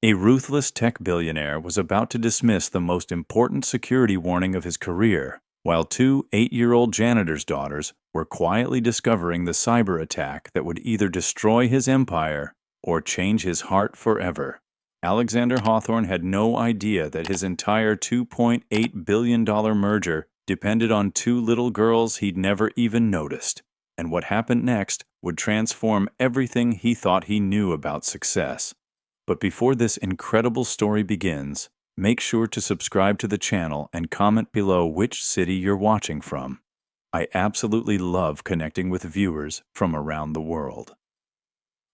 A ruthless tech billionaire was about to dismiss the most important security warning of his career, while two 8-year-old janitor's daughters were quietly discovering the cyber attack that would either destroy his empire or change his heart forever. Alexander Hawthorne had no idea that his entire $2.8 billion merger depended on two little girls he'd never even noticed, and what happened next would transform everything he thought he knew about success. But before this incredible story begins, make sure to subscribe to the channel and comment below which city you're watching from. I absolutely love connecting with viewers from around the world.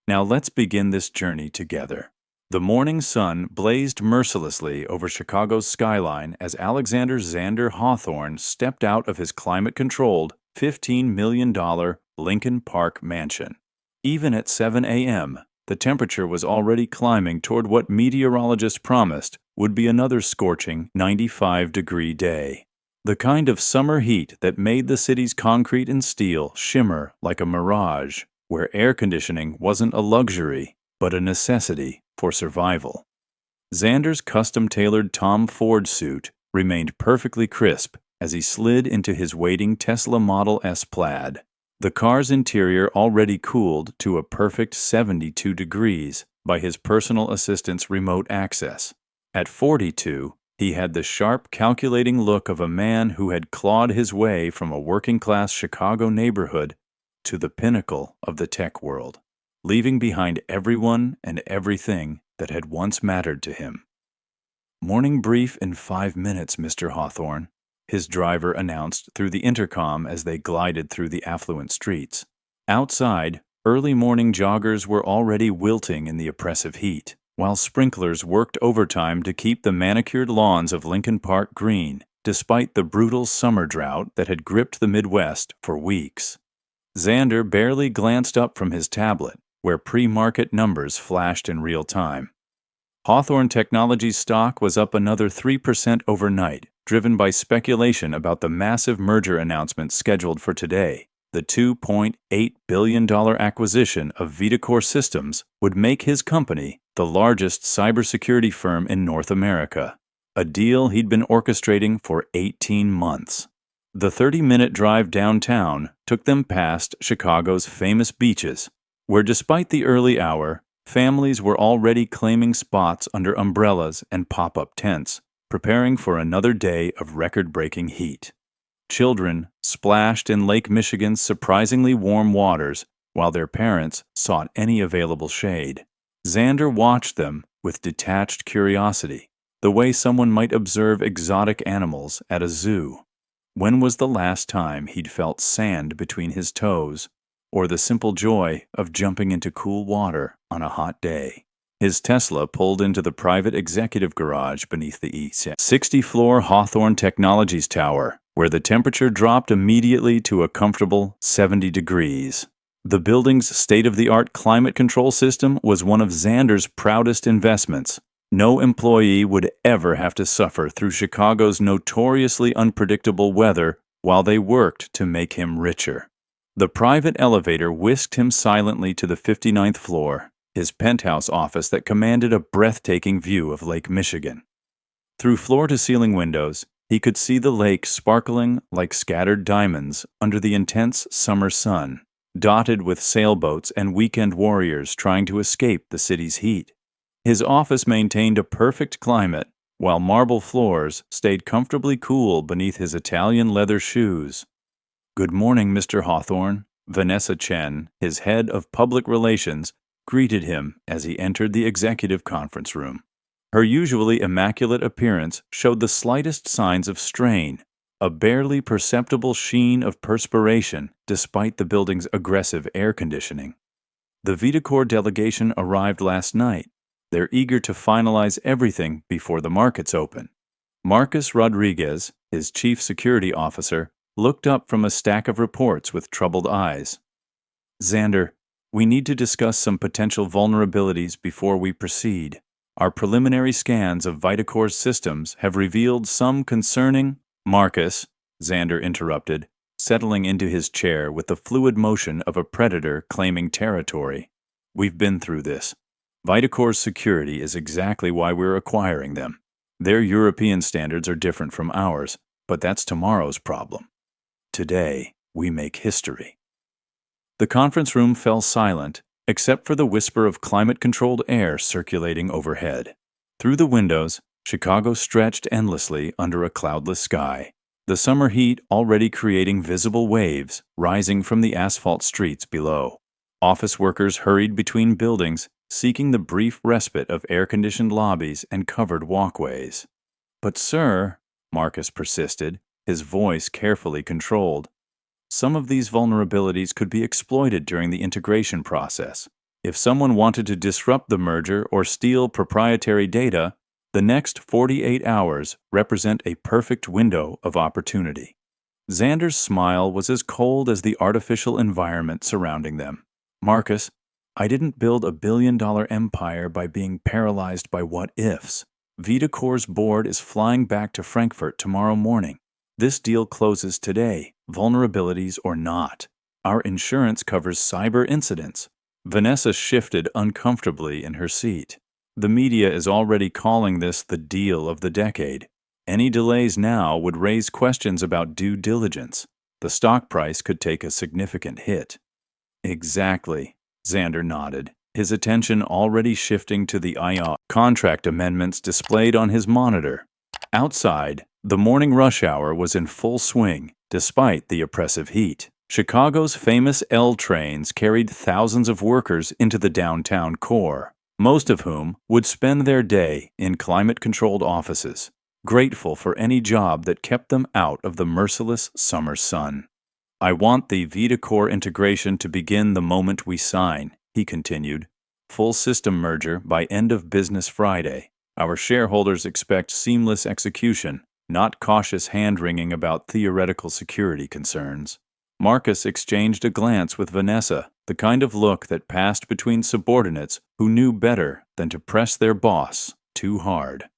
Now let's begin this journey together. The morning sun blazed mercilessly over Chicago's skyline as Alexander Xander Hawthorne stepped out of his climate-controlled, $15 million Lincoln Park mansion. Even at 7 a.m., the temperature was already climbing toward what meteorologists promised would be another scorching 95-degree day. The kind of summer heat that made the city's concrete and steel shimmer like a mirage, where air conditioning wasn't a luxury, but a necessity for survival. Xander's custom-tailored Tom Ford suit remained perfectly crisp as he slid into his waiting Tesla Model S Plaid. The car's interior already cooled to a perfect 72 degrees by his personal assistant's remote access. At 42, he had the sharp, calculating look of a man who had clawed his way from a working-class Chicago neighborhood to the pinnacle of the tech world, leaving behind everyone and everything that had once mattered to him. "Morning brief in 5 minutes, Mr. Hawthorne," his driver announced through the intercom as they glided through the affluent streets. Outside, early morning joggers were already wilting in the oppressive heat, while sprinklers worked overtime to keep the manicured lawns of Lincoln Park green, despite the brutal summer drought that had gripped the Midwest for weeks. Xander barely glanced up from his tablet, where pre-market numbers flashed in real time. Hawthorne Technologies stock was up another 3% overnight, driven by speculation about the massive merger announcement scheduled for today. The $2.8 billion acquisition of Vidacor Systems would make his company the largest cybersecurity firm in North America, a deal he'd been orchestrating for 18 months. The 30-minute drive downtown took them past Chicago's famous beaches, where despite the early hour, families were already claiming spots under umbrellas and pop-up tents, preparing for another day of record-breaking heat. Children splashed in Lake Michigan's surprisingly warm waters while their parents sought any available shade. Xander watched them with detached curiosity, the way someone might observe exotic animals at a zoo. When was the last time he'd felt sand between his toes, or the simple joy of jumping into cool water on a hot day? His Tesla pulled into the private executive garage beneath the E60-floor Hawthorne Technologies Tower, where the temperature dropped immediately to a comfortable 70 degrees. The building's state-of-the-art climate control system was one of Xander's proudest investments. No employee would ever have to suffer through Chicago's notoriously unpredictable weather while they worked to make him richer. The private elevator whisked him silently to the 59th floor, his penthouse office that commanded a breathtaking view of Lake Michigan. Through floor-to-ceiling windows, he could see the lake sparkling like scattered diamonds under the intense summer sun, dotted with sailboats and weekend warriors trying to escape the city's heat. His office maintained a perfect climate, while marble floors stayed comfortably cool beneath his Italian leather shoes. "Good morning, Mr. Hawthorne." Vanessa Chen, his head of public relations, greeted him as he entered the executive conference room. Her usually immaculate appearance showed the slightest signs of strain, a barely perceptible sheen of perspiration despite the building's aggressive air conditioning. The Vidacor delegation arrived last night. They're eager to finalize everything before the markets open. Marcus Rodriguez, his chief security officer, looked up from a stack of reports with troubled eyes. "Xander, we need to discuss some potential vulnerabilities before we proceed. Our preliminary scans of Vidacor's systems have revealed some concerning—" "Marcus," Xander interrupted, settling into his chair with the fluid motion of a predator claiming territory. "We've been through this. Vitacor's security is exactly why we're acquiring them. Their European standards are different from ours, but that's tomorrow's problem. Today, we make history. The conference room fell silent, except for the whisper of climate-controlled air circulating overhead. Through the windows, Chicago stretched endlessly under a cloudless sky, the summer heat already creating visible waves rising from the asphalt streets below. Office workers hurried between buildings, seeking the brief respite of air-conditioned lobbies and covered walkways. "But sir," Marcus persisted, his voice carefully controlled, "some of these vulnerabilities could be exploited during the integration process. If someone wanted to disrupt the merger or steal proprietary data, the next 48 hours represent a perfect window of opportunity." Xander's smile was as cold as the artificial environment surrounding them. "Marcus, I didn't build a billion-dollar empire by being paralyzed by what-ifs. Vitacor's board is flying back to Frankfurt tomorrow morning. This deal closes today, vulnerabilities or not. Our insurance covers cyber incidents." Vanessa shifted uncomfortably in her seat. The media is already calling this the deal of the decade. Any delays now would raise questions about due diligence. The stock price could take a significant hit. "Exactly," Xander nodded, his attention already shifting to the AZO contract amendments displayed on his monitor. Outside, the morning rush hour was in full swing, despite the oppressive heat. Chicago's famous L trains carried thousands of workers into the downtown core, most of whom would spend their day in climate-controlled offices, grateful for any job that kept them out of the merciless summer sun. "I want the Vitacor integration to begin the moment we sign," he continued. "Full system merger by end of business Friday. Our shareholders expect seamless execution, not cautious hand-wringing about theoretical security concerns." Marcus exchanged a glance with Vanessa, the kind of look that passed between subordinates who knew better than to press their boss too hard.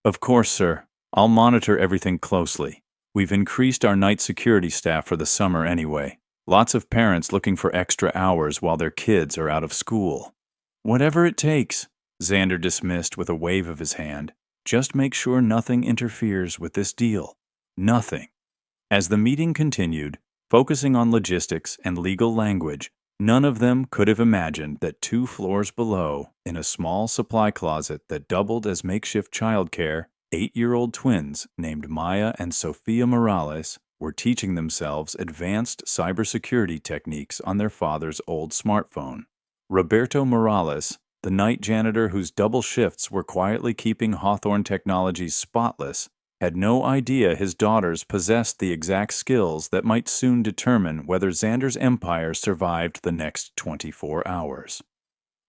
"Of course, sir. I'll monitor everything closely. We've increased our night security staff for the summer anyway. Lots of parents looking for extra hours while their kids are out of school." "Whatever it takes," Xander dismissed with a wave of his hand. "Just make sure nothing interferes with this deal. Nothing." As the meeting continued, focusing on logistics and legal language, none of them could have imagined that 2 floors below, in a small supply closet that doubled as makeshift childcare, 8-year-old twins named Maya and Sofia Morales were teaching themselves advanced cybersecurity techniques on their father's old smartphone. Roberto Morales, the night janitor whose double shifts were quietly keeping Hawthorne Technologies spotless, had no idea his daughters possessed the exact skills that might soon determine whether Xander's empire survived the next 24 hours.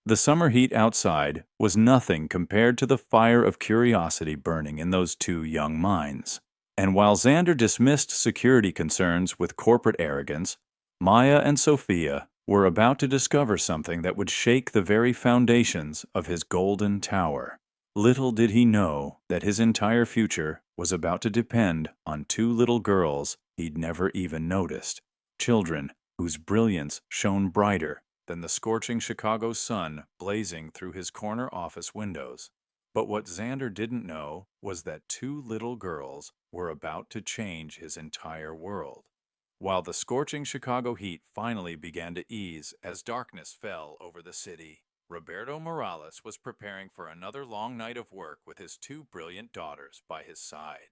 The summer heat outside was nothing compared to the fire of curiosity burning in those 2 young minds. And while Xander dismissed security concerns with corporate arrogance, Maya and Sophia were about to discover something that would shake the very foundations of his golden tower. Little did he know that his entire future was about to depend on 2 little girls he'd never even noticed, children whose brilliance shone brighter than the scorching Chicago sun blazing through his corner office windows. But what Xander didn't know was that 2 little girls were about to change his entire world. While the scorching Chicago heat finally began to ease as darkness fell over the city, Roberto Morales was preparing for another long night of work with his 2 brilliant daughters by his side.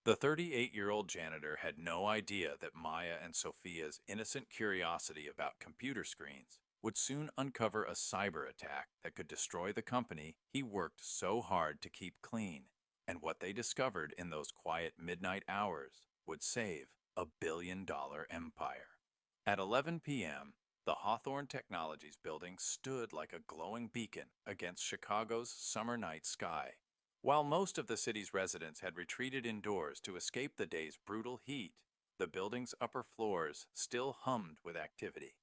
The 38-year-old janitor had no idea that Maya and Sophia's innocent curiosity about computer screens would soon uncover a cyber attack that could destroy the company he worked so hard to keep clean, and what they discovered in those quiet midnight hours would save a billion-dollar empire. At 11 p.m., the Hawthorne Technologies building stood like a glowing beacon against Chicago's summer night sky. While most of the city's residents had retreated indoors to escape the day's brutal heat, the building's upper floors still hummed with activity.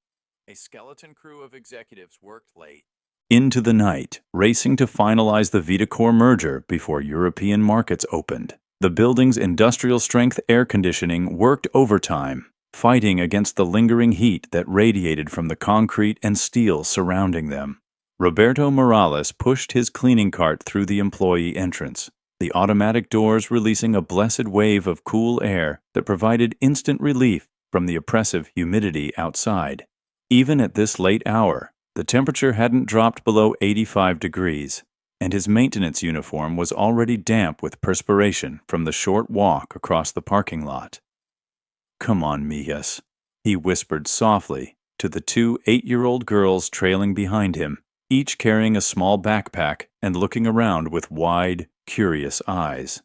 A skeleton crew of executives worked late into the night, racing to finalize the Vitacor merger before European markets opened. The building's industrial-strength air conditioning worked overtime, fighting against the lingering heat that radiated from the concrete and steel surrounding them. Roberto Morales pushed his cleaning cart through the employee entrance, the automatic doors releasing a blessed wave of cool air that provided instant relief from the oppressive humidity outside. Even at this late hour, the temperature hadn't dropped below 85 degrees, and his maintenance uniform was already damp with perspiration from the short walk across the parking lot. "Come on, mijas," he whispered softly to the two 8-year-old girls trailing behind him, each carrying a small backpack and looking around with wide, curious eyes.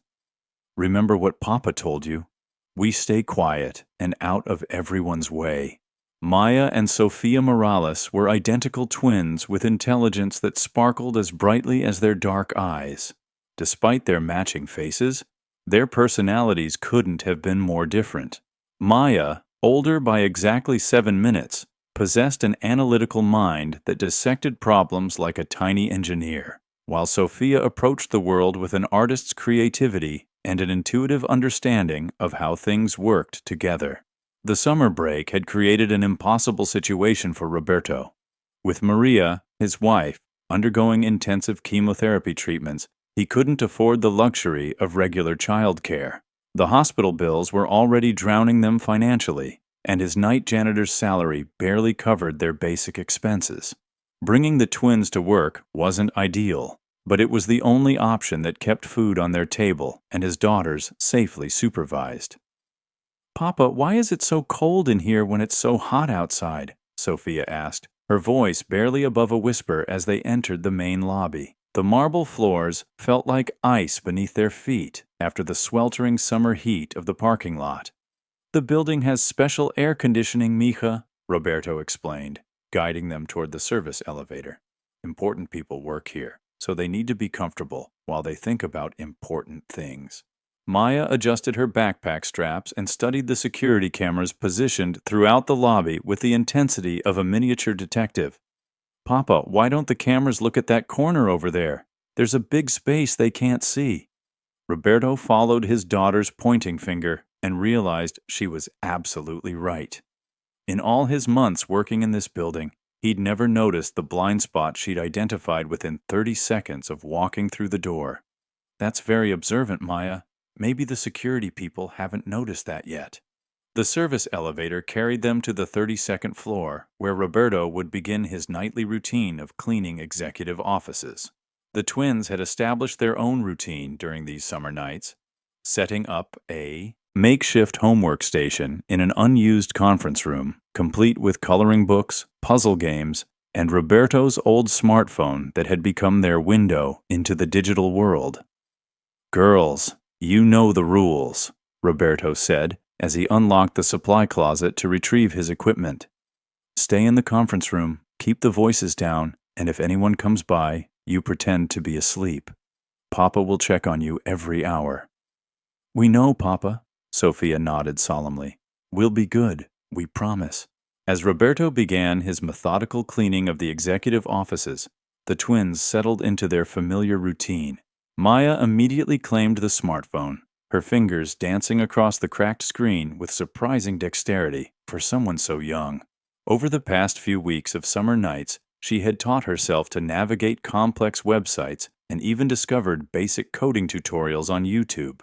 "Remember what Papa told you? We stay quiet and out of everyone's way." Maya and Sofia Morales were identical twins with intelligence that sparkled as brightly as their dark eyes. Despite their matching faces, their personalities couldn't have been more different. Maya, older by exactly 7 minutes, possessed an analytical mind that dissected problems like a tiny engineer, while Sophia approached the world with an artist's creativity and an intuitive understanding of how things worked together. The summer break had created an impossible situation for Roberto. With Maria, his wife, undergoing intensive chemotherapy treatments, he couldn't afford the luxury of regular childcare. The hospital bills were already drowning them financially, and his night janitor's salary barely covered their basic expenses. Bringing the twins to work wasn't ideal, but it was the only option that kept food on their table and his daughters safely supervised. "Papa, why is it so cold in here when it's so hot outside?" Sophia asked, her voice barely above a whisper as they entered the main lobby. The marble floors felt like ice beneath their feet after the sweltering summer heat of the parking lot. "The building has special air conditioning, mija," Roberto explained, guiding them toward the service elevator. "Important people work here, so they need to be comfortable while they think about important things." Maya adjusted her backpack straps and studied the security cameras positioned throughout the lobby with the intensity of a miniature detective. "Papa, why don't the cameras look at that corner over there? There's a big space they can't see." Roberto followed his daughter's pointing finger and realized she was absolutely right. In all his months working in this building, he'd never noticed the blind spot she'd identified within 30 seconds of walking through the door. "That's very observant, Maya. Maybe the security people haven't noticed that yet." The service elevator carried them to the 32nd floor, where Roberto would begin his nightly routine of cleaning executive offices. The twins had established their own routine during these summer nights, setting up a makeshift homework station in an unused conference room, complete with coloring books, puzzle games, and Roberto's old smartphone that had become their window into the digital world. "Girls, you know the rules," Roberto said as he unlocked the supply closet to retrieve his equipment. "Stay in the conference room, keep the voices down, and if anyone comes by, you pretend to be asleep. Papa will check on you every hour." "We know, Papa," Sophia nodded solemnly. "We'll be good, we promise." As Roberto began his methodical cleaning of the executive offices, the twins settled into their familiar routine. Maya immediately claimed the smartphone, her fingers dancing across the cracked screen with surprising dexterity for someone so young. Over the past few weeks of summer nights, she had taught herself to navigate complex websites and even discovered basic coding tutorials on YouTube.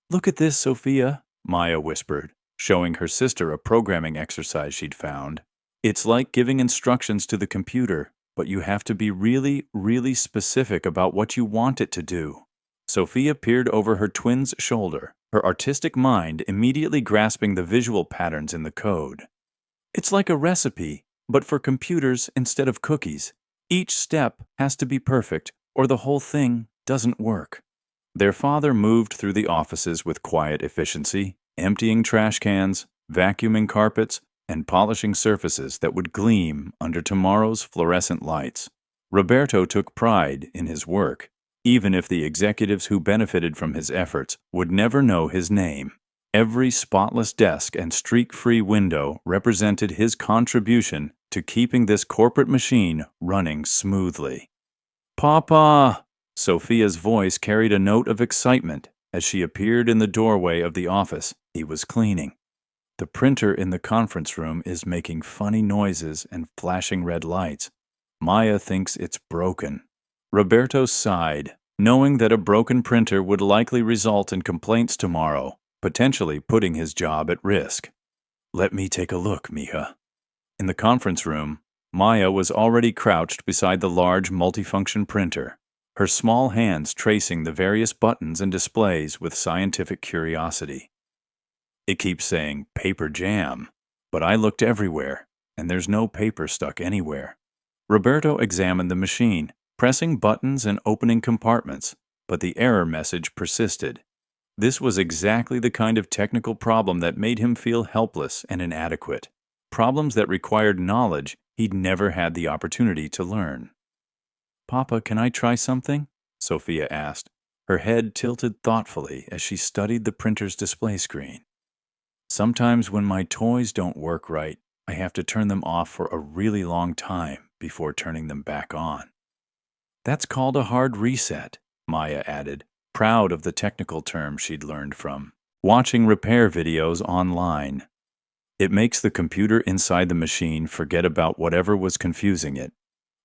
"Look at this, Sophia," Maya whispered, showing her sister a programming exercise she'd found. "It's like giving instructions to the computer, but you have to be really, really specific about what you want it to do." Sophia peered over her twin's shoulder, her artistic mind immediately grasping the visual patterns in the code. "It's like a recipe, but for computers instead of cookies. Each step has to be perfect, or the whole thing doesn't work." Their father moved through the offices with quiet efficiency, emptying trash cans, vacuuming carpets, and polishing surfaces that would gleam under tomorrow's fluorescent lights. Roberto took pride in his work, even if the executives who benefited from his efforts would never know his name. Every spotless desk and streak-free window represented his contribution to keeping this corporate machine running smoothly. "Papa!" Sophia's voice carried a note of excitement as she appeared in the doorway of the office he was cleaning. "The printer in the conference room is making funny noises and flashing red lights. Maya thinks it's broken. Roberto sighed, knowing that a broken printer would likely result in complaints tomorrow, potentially putting his job at risk. Let me take a look, mija. In the conference room, Maya was already crouched beside the large multifunction printer, her small hands tracing the various buttons and displays with scientific curiosity. It keeps saying paper jam, but I looked everywhere, and there's no paper stuck anywhere. Roberto examined the machine, pressing buttons and opening compartments, but the error message persisted. This was exactly the kind of technical problem that made him feel helpless and inadequate. Problems that required knowledge he'd never had the opportunity to learn. Papa, can I try something? Sophia asked, her head tilted thoughtfully as she studied the printer's display screen. Sometimes when my toys don't work right, I have to turn them off for a really long time before turning them back on. That's called a hard reset, Maya added, proud of the technical term she'd learned from watching repair videos online. It makes the computer inside the machine forget about whatever was confusing it.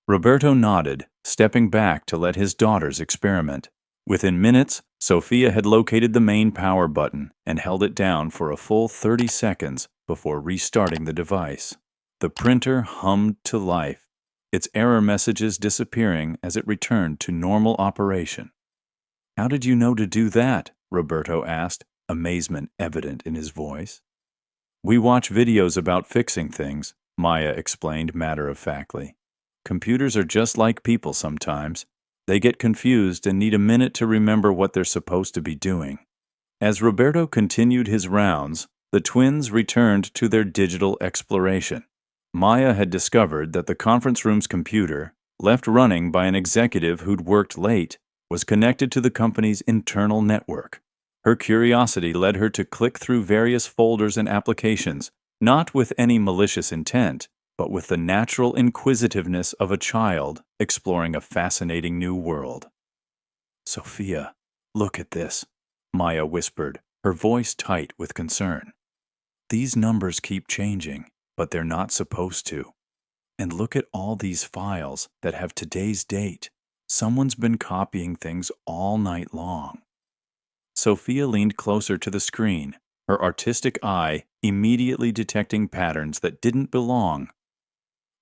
Roberto nodded, stepping back to let his daughters experiment. Within minutes, Sophia had located the main power button and held it down for a full 30 seconds before restarting the device. The printer hummed to life, its error messages disappearing as it returned to normal operation. How did you know to do that? Roberto asked, amazement evident in his voice. We watch videos about fixing things, Maya explained matter-of-factly. Computers are just like people sometimes. They get confused and need a minute to remember what they're supposed to be doing. As Roberto continued his rounds, the twins returned to their digital exploration. Maya had discovered that the conference room's computer, left running by an executive who'd worked late, was connected to the company's internal network. Her curiosity led her to click through various folders and applications, not with any malicious intent, but with the natural inquisitiveness of a child exploring a fascinating new world. Sophia, look at this, Maya whispered, her voice tight with concern. These numbers keep changing, but they're not supposed to. And look at all these files that have today's date. Someone's been copying things all night long. Sophia leaned closer to the screen, her artistic eye immediately detecting patterns that didn't belong.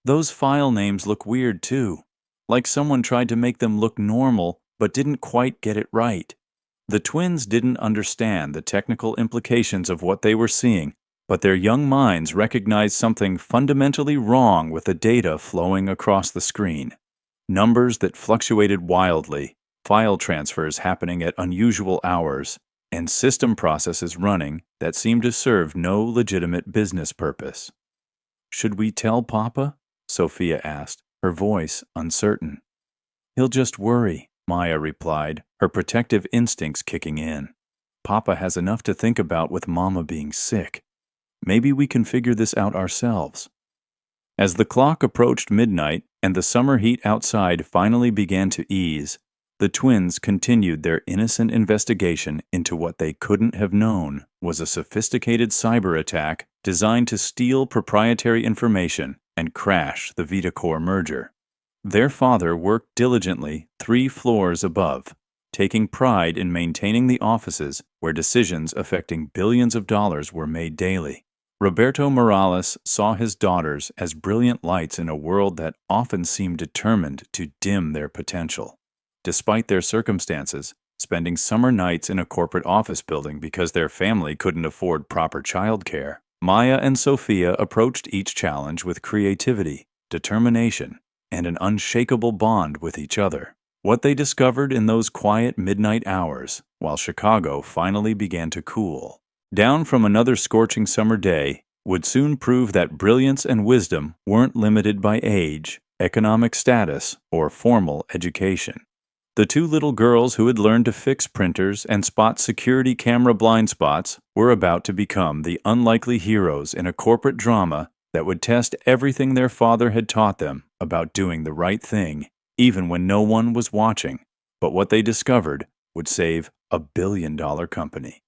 Those file names look weird too, like someone tried to make them look normal but didn't quite get it right. The twins didn't understand the technical implications of what they were seeing, but their young minds recognized something fundamentally wrong with the data flowing across the screen. Numbers that fluctuated wildly, file transfers happening at unusual hours, and system processes running that seemed to serve no legitimate business purpose. Should we tell Papa? Sophia asked, her voice uncertain. He'll just worry, Maya replied, her protective instincts kicking in. Papa has enough to think about with Mama being sick. Maybe we can figure this out ourselves. As the clock approached midnight and the summer heat outside finally began to ease, the twins continued their innocent investigation into what they couldn't have known was a sophisticated cyberattack designed to steal proprietary information and crash the VitaCore merger. Their father worked diligently 3 floors above, taking pride in maintaining the offices where decisions affecting billions of dollars were made daily. Roberto Morales saw his daughters as brilliant lights in a world that often seemed determined to dim their potential. Despite their circumstances, spending summer nights in a corporate office building because their family couldn't afford proper childcare, Maya and Sophia approached each challenge with creativity, determination, and an unshakable bond with each other. What they discovered in those quiet midnight hours, while Chicago finally began to cool down from another scorching summer day, would soon prove that brilliance and wisdom weren't limited by age, economic status, or formal education. The 2 little girls who had learned to fix printers and spot security camera blind spots were about to become the unlikely heroes in a corporate drama that would test everything their father had taught them about doing the right thing, even when no one was watching. But what they discovered would save a billion-dollar company.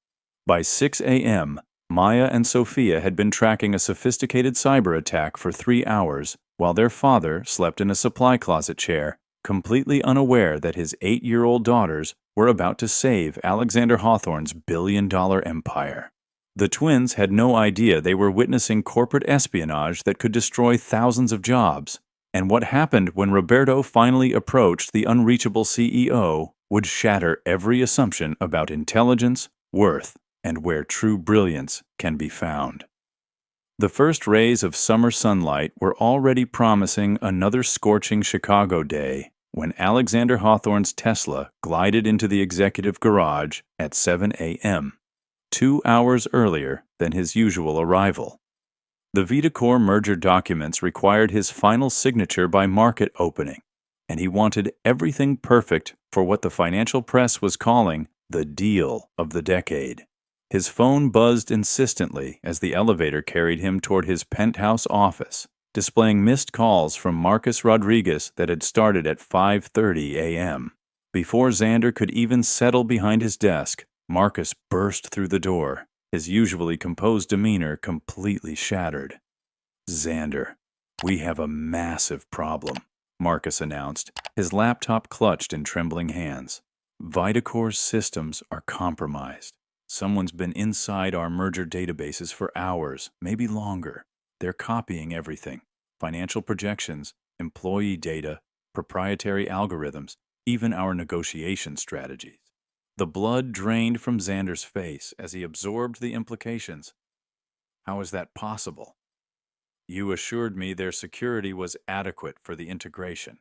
By 6 a.m., Maya and Sophia had been tracking a sophisticated cyber attack for 3 hours while their father slept in a supply closet chair, completely unaware that his 8-year-old daughters were about to save Alexander Hawthorne's billion-dollar empire. The twins had no idea they were witnessing corporate espionage that could destroy thousands of jobs, and what happened when Roberto finally approached the unreachable CEO would shatter every assumption about intelligence, worth, and where true brilliance can be found. The first rays of summer sunlight were already promising another scorching Chicago day when Alexander Hawthorne's Tesla glided into the executive garage at 7 a.m., 2 hours earlier than his usual arrival. The Vitacor merger documents required his final signature by market opening, and he wanted everything perfect for what the financial press was calling the deal of the decade. His phone buzzed insistently as the elevator carried him toward his penthouse office, displaying missed calls from Marcus Rodriguez that had started at 5:30 a.m. Before Xander could even settle behind his desk, Marcus burst through the door, his usually composed demeanor completely shattered. "Xander, we have a massive problem," Marcus announced, his laptop clutched in trembling hands. "Vitacor's systems are compromised. Someone's been inside our merger databases for hours, maybe longer. They're copying everything: financial projections, employee data, proprietary algorithms, even our negotiation strategies." The blood drained from Xander's face as he absorbed the implications. "How is that possible?" "You assured me their security was adequate for the integration."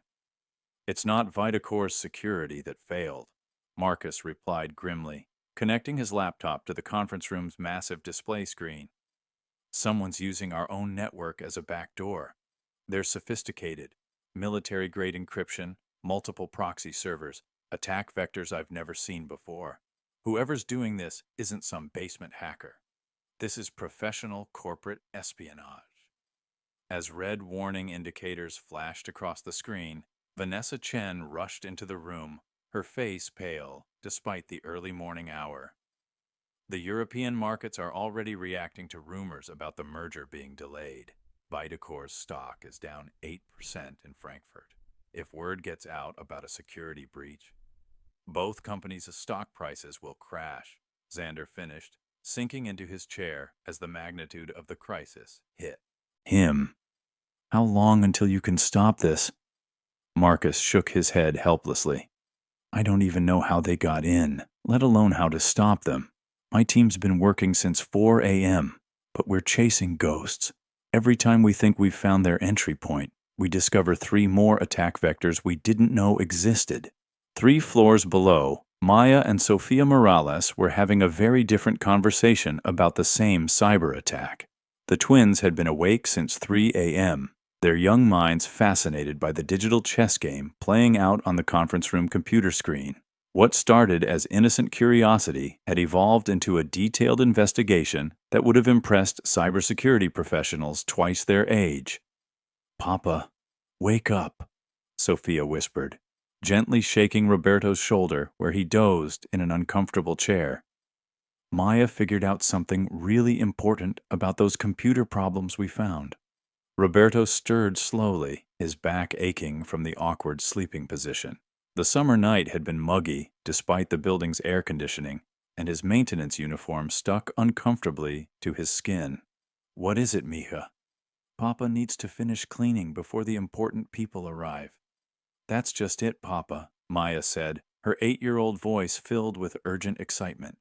"It's not Vitacor's security that failed," Marcus replied grimly, connecting his laptop to the conference room's massive display screen. "Someone's using our own network as a backdoor. They're sophisticated, military-grade encryption, multiple proxy servers, attack vectors I've never seen before. Whoever's doing this isn't some basement hacker. This is professional corporate espionage." As red warning indicators flashed across the screen, Vanessa Chen rushed into the room, her face pale despite the early morning hour. "The European markets are already reacting to rumors about the merger being delayed. Vitacor's stock is down 8% in Frankfurt. If word gets out about a security breach, both companies' stock prices will crash," Xander finished, sinking into his chair as the magnitude of the crisis hit him. "How long until you can stop this?" Marcus shook his head helplessly. "I don't even know how they got in, let alone how to stop them. My team's been working since 4 a.m., but we're chasing ghosts. Every time we think we've found their entry point, we discover 3 more attack vectors we didn't know existed." 3 floors below, Maya and Sofia Morales were having a very different conversation about the same cyber attack. The twins had been awake since 3 a.m., their young minds fascinated by the digital chess game playing out on the conference room computer screen. What started as innocent curiosity had evolved into a detailed investigation that would have impressed cybersecurity professionals twice their age. "Papa, wake up," Sophia whispered, gently shaking Roberto's shoulder where he dozed in an uncomfortable chair. "Maya figured out something really important about those computer problems we found." Roberto stirred slowly, his back aching from the awkward sleeping position. The summer night had been muggy, despite the building's air conditioning, and his maintenance uniform stuck uncomfortably to his skin. "What is it, mija?" "Papa needs to finish cleaning before the important people arrive." "That's just it, Papa," Maya said, her 8-year-old voice filled with urgent excitement.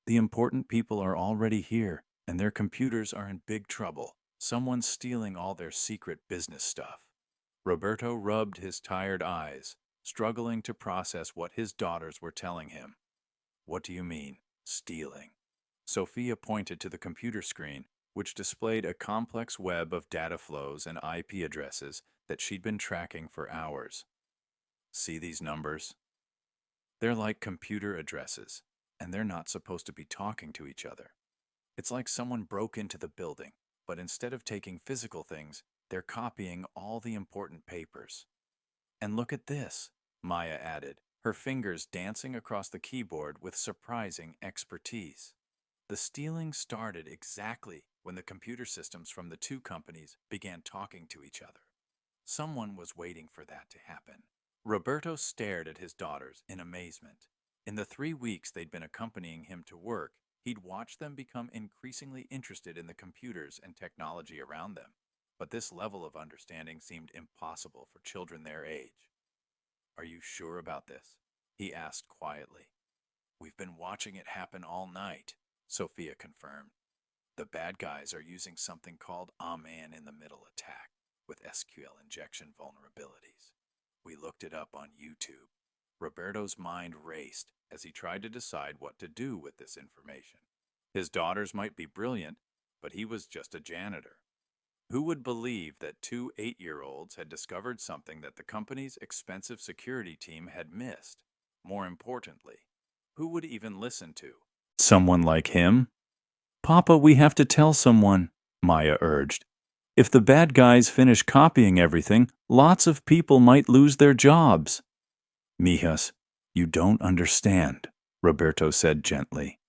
"The important people are already here, and their computers are in big trouble. Someone's stealing all their secret business stuff." Roberto rubbed his tired eyes, struggling to process what his daughters were telling him. "What do you mean, stealing?" Sophia pointed to the computer screen, which displayed a complex web of data flows and IP addresses that she'd been tracking for hours. "See these numbers? They're like computer addresses, and they're not supposed to be talking to each other. It's like someone broke into the building, but instead of taking physical things, they're copying all the important papers." "And look at this," Maya added, her fingers dancing across the keyboard with surprising expertise. "The stealing started exactly when the computer systems from the 2 companies began talking to each other. Someone was waiting for that to happen. Roberto stared at his daughters in amazement. In the 3 weeks they'd been accompanying him to work, he'd watched them become increasingly interested in the computers and technology around them. But this level of understanding seemed impossible for children their age. "Are you sure about this?" he asked quietly. "We've been watching it happen all night," Sophia confirmed. "The bad guys are using something called a man-in-the-middle attack with SQL injection vulnerabilities. We looked it up on YouTube." Roberto's mind raced as he tried to decide what to do with this information. His daughters might be brilliant, but he was just a janitor. Who would believe that two 8-year-olds had discovered something that the company's expensive security team had missed? More importantly, who would even listen to someone like him? "Papa, we have to tell someone," Maya urged. "If the bad guys finish copying everything, lots of people might lose their jobs." "Mijas, you don't understand," Roberto said gently.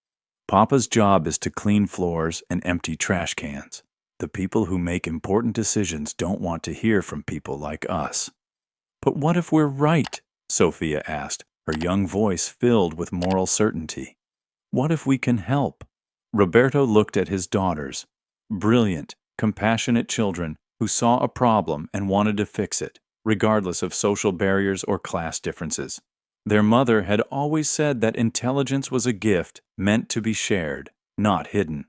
"Papa's job is to clean floors and empty trash cans. The people who make important decisions don't want to hear from people like us." "But what if we're right?" Sophia asked, her young voice filled with moral certainty. "What if we can help?" Roberto looked at his daughters, brilliant, compassionate children who saw a problem and wanted to fix it, regardless of social barriers or class differences. Their mother had always said that intelligence was a gift meant to be shared, not hidden.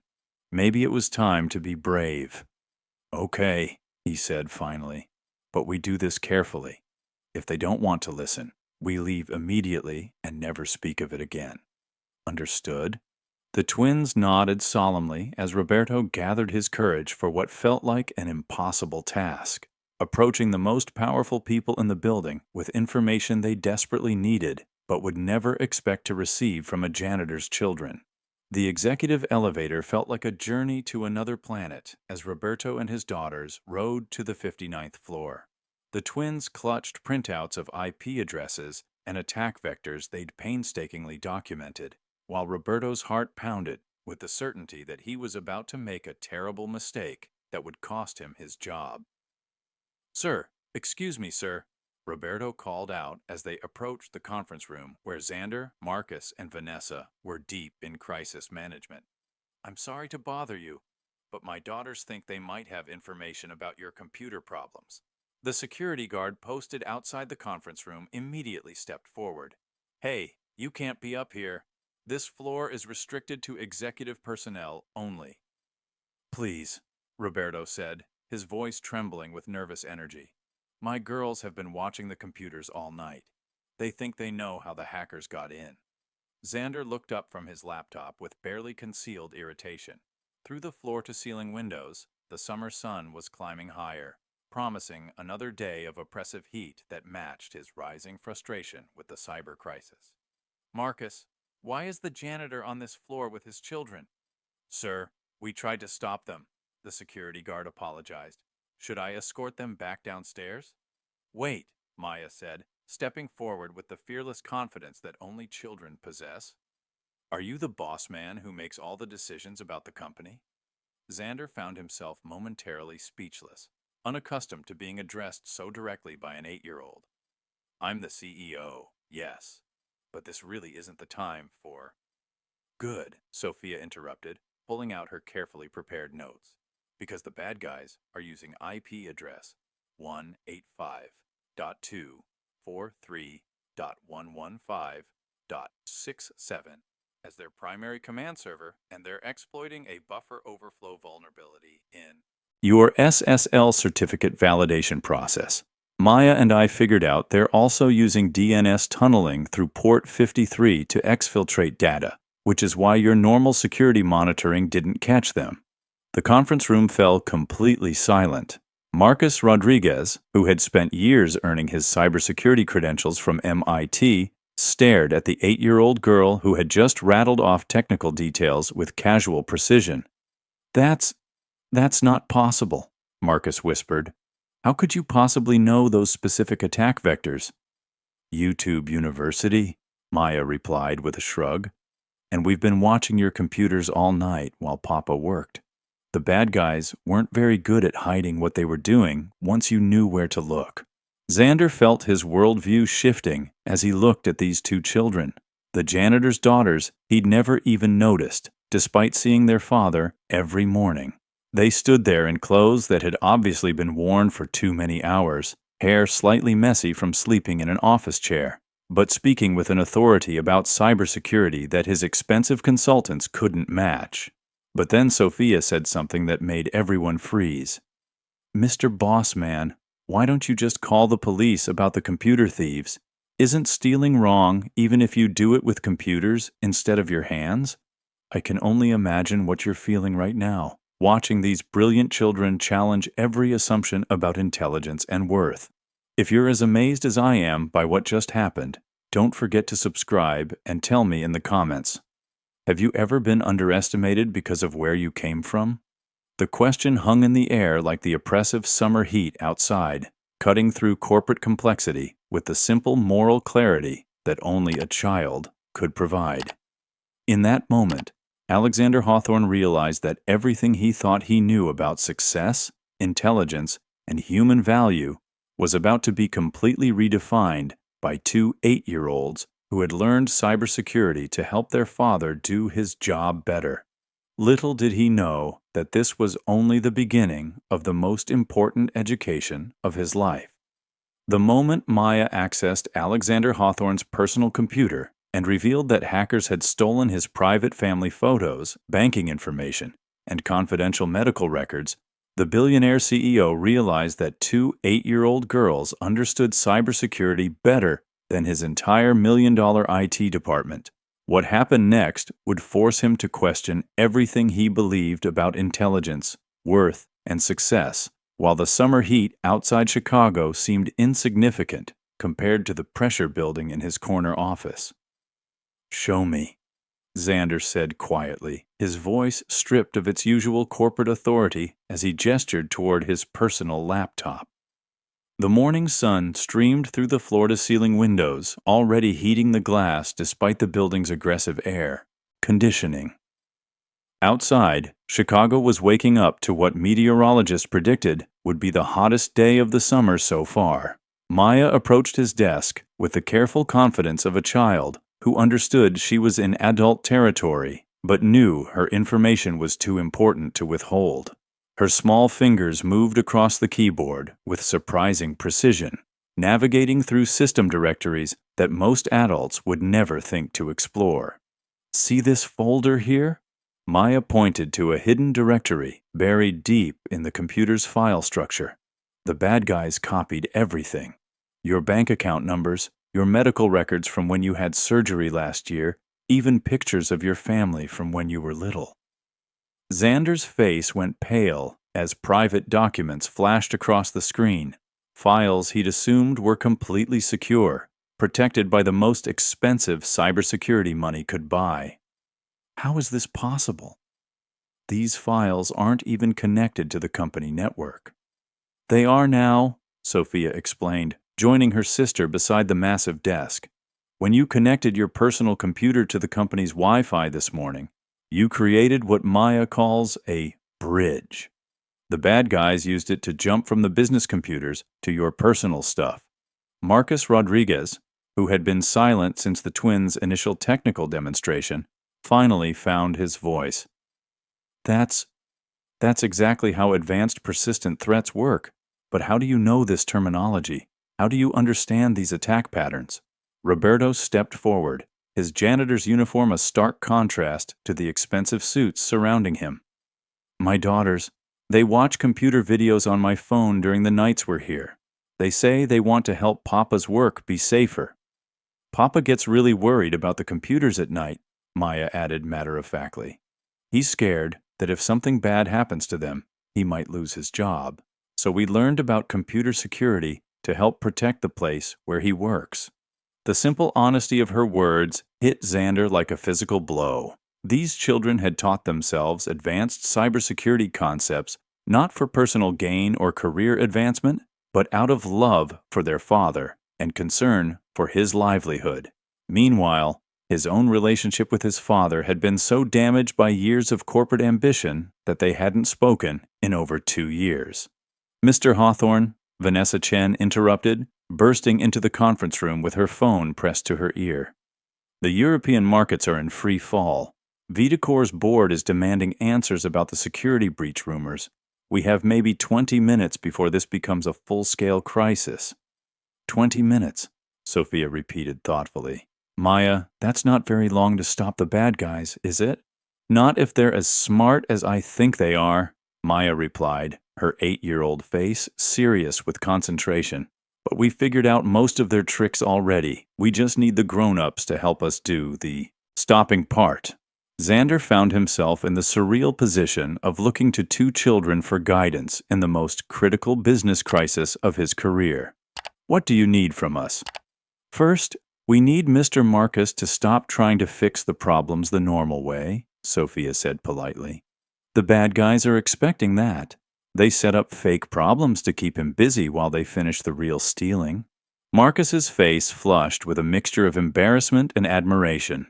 Maybe it was time to be brave. "Okay," he said finally, "but we do this carefully. If they don't want to listen, we leave immediately and never speak of it again. Understood?" The twins nodded solemnly as Roberto gathered his courage for what felt like an impossible task, approaching the most powerful people in the building with information they desperately needed but would never expect to receive from a janitor's children. The executive elevator felt like a journey to another planet as Roberto and his daughters rode to the 59th floor. The twins clutched printouts of IP addresses and attack vectors they'd painstakingly documented, while Roberto's heart pounded with the certainty that he was about to make a terrible mistake that would cost him his job. "Sir, excuse me, sir," Roberto called out as they approached the conference room where Xander, Marcus, and Vanessa were deep in crisis management. "I'm sorry to bother you, but my daughters think they might have information about your computer problems." The security guard posted outside the conference room immediately stepped forward. "Hey, you can't be up here. This floor is restricted to executive personnel only." "Please," Roberto said, his voice trembling with nervous energy. "My girls have been watching the computers all night. They think they know how the hackers got in." Xander looked up from his laptop with barely concealed irritation. Through the floor-to-ceiling windows, the summer sun was climbing higher, promising another day of oppressive heat that matched his rising frustration with the cyber crisis. "Marcus, why is the janitor on this floor with his children?" "Sir, we tried to stop them," the security guard apologized. "Should I escort them back downstairs?" "Wait," Maya said, stepping forward with the fearless confidence that only children possess. "Are you the boss man who makes all the decisions about the company?" Xander found himself momentarily speechless, unaccustomed to being addressed so directly by an 8-year-old. "I'm the CEO, yes, but this really isn't the time for—" "Good," Sophia interrupted, pulling out her carefully prepared notes. "Because the bad guys are using IP address 185.243.115.67 as their primary command server, and they're exploiting a buffer overflow vulnerability in your SSL certificate validation process. Maya and I figured out they're also using DNS tunneling through port 53 to exfiltrate data, which is why your normal security monitoring didn't catch them." The conference room fell completely silent. Marcus Rodriguez, who had spent years earning his cybersecurity credentials from MIT, stared at the 8-year-old girl who had just rattled off technical details with casual precision. That's not possible," Marcus whispered. "How could you possibly know those specific attack vectors?" "YouTube University," Maya replied with a shrug. "And we've been watching your computers all night while Papa worked. The bad guys weren't very good at hiding what they were doing once you knew where to look. Xander felt his worldview shifting as he looked at these two children. The janitor's daughters he'd never even noticed, despite seeing their father every morning. They stood there in clothes that had obviously been worn for too many hours, hair slightly messy from sleeping in an office chair, but speaking with an authority about cybersecurity that his expensive consultants couldn't match. But then Sophia said something that made everyone freeze. "Mr. Bossman, why don't you just call the police about the computer thieves? Isn't stealing wrong even if you do it with computers instead of your hands?" I can only imagine what you're feeling right now, watching these brilliant children challenge every assumption about intelligence and worth. If you're as amazed as I am by what just happened, don't forget to subscribe and tell me in the comments. Have you ever been underestimated because of where you came from? The question hung in the air like the oppressive summer heat outside, cutting through corporate complexity with the simple moral clarity that only a child could provide. In that moment, Alexander Hawthorne realized that everything he thought he knew about success, intelligence, and human value was about to be completely redefined by two 8-year-olds who had learned cybersecurity to help their father do his job better. Little did he know that this was only the beginning of the most important education of his life. The moment Maya accessed Alexander Hawthorne's personal computer and revealed that hackers had stolen his private family photos, banking information, and confidential medical records, the billionaire CEO realized that two 8-year-old girls understood cybersecurity better than his entire million-dollar IT department. What happened next would force him to question everything he believed about intelligence, worth, and success, while the summer heat outside Chicago seemed insignificant compared to the pressure building in his corner office. "Show me," Xander said quietly, his voice stripped of its usual corporate authority as he gestured toward his personal laptop. The morning sun streamed through the floor-to-ceiling windows, already heating the glass despite the building's aggressive air conditioning. Outside, Chicago was waking up to what meteorologists predicted would be the hottest day of the summer so far. Maya approached his desk with the careful confidence of a child who understood she was in adult territory, but knew her information was too important to withhold. Her small fingers moved across the keyboard with surprising precision, navigating through system directories that most adults would never think to explore. "See this folder here?" Maya pointed to a hidden directory buried deep in the computer's file structure. "The bad guys copied everything. Your bank account numbers, your medical records from when you had surgery last year, even pictures of your family from when you were little." Xander's face went pale as private documents flashed across the screen, files he'd assumed were completely secure, protected by the most expensive cybersecurity money could buy. How is this possible? These files aren't even connected to the company network. "They are now," Sophia explained, joining her sister beside the massive desk. "When you connected your personal computer to the company's Wi-Fi this morning, you created what Maya calls a bridge. The bad guys used it to jump from the business computers to your personal stuff." Marcus Rodriguez, who had been silent since the twins' initial technical demonstration, finally found his voice. That's exactly how advanced persistent threats work. But how do you know this terminology? How do you understand these attack patterns?" Roberto stepped forward, his janitor's uniform a stark contrast to the expensive suits surrounding him. "My daughters, they watch computer videos on my phone during the nights we're here. They say they want to help Papa's work be safer. Papa gets really worried about the computers at night," Maya added matter-of-factly. "He's scared that if something bad happens to them, he might lose his job. So we learned about computer security to help protect the place where he works." The simple honesty of her words hit Xander like a physical blow. These children had taught themselves advanced cybersecurity concepts not for personal gain or career advancement, but out of love for their father and concern for his livelihood. Meanwhile, His own relationship with his father had been so damaged by years of corporate ambition that they hadn't spoken in over 2 years. "Mr. Hawthorne," Vanessa Chen interrupted, bursting into the conference room with her phone pressed to her ear. "The European markets are in free fall. Vitacor's board is demanding answers about the security breach rumors. We have maybe 20 minutes before this becomes a full-scale crisis." 20 minutes, Sophia repeated thoughtfully. "Maya, that's not very long to stop the bad guys, is it?" "Not if they're as smart as I think they are," Maya replied, her 8-year-old face serious with concentration. "But we figured out most of their tricks already. We just need the grown-ups to help us do the stopping part." Xander found himself in the surreal position of looking to 2 children for guidance in the most critical business crisis of his career. "What do you need from us?" "First, we need Mr. Marcus to stop trying to fix the problems the normal way," Sophia said politely. "The bad guys are expecting that. They set up fake problems to keep him busy while they finish the real stealing." Marcus's face flushed with a mixture of embarrassment and admiration.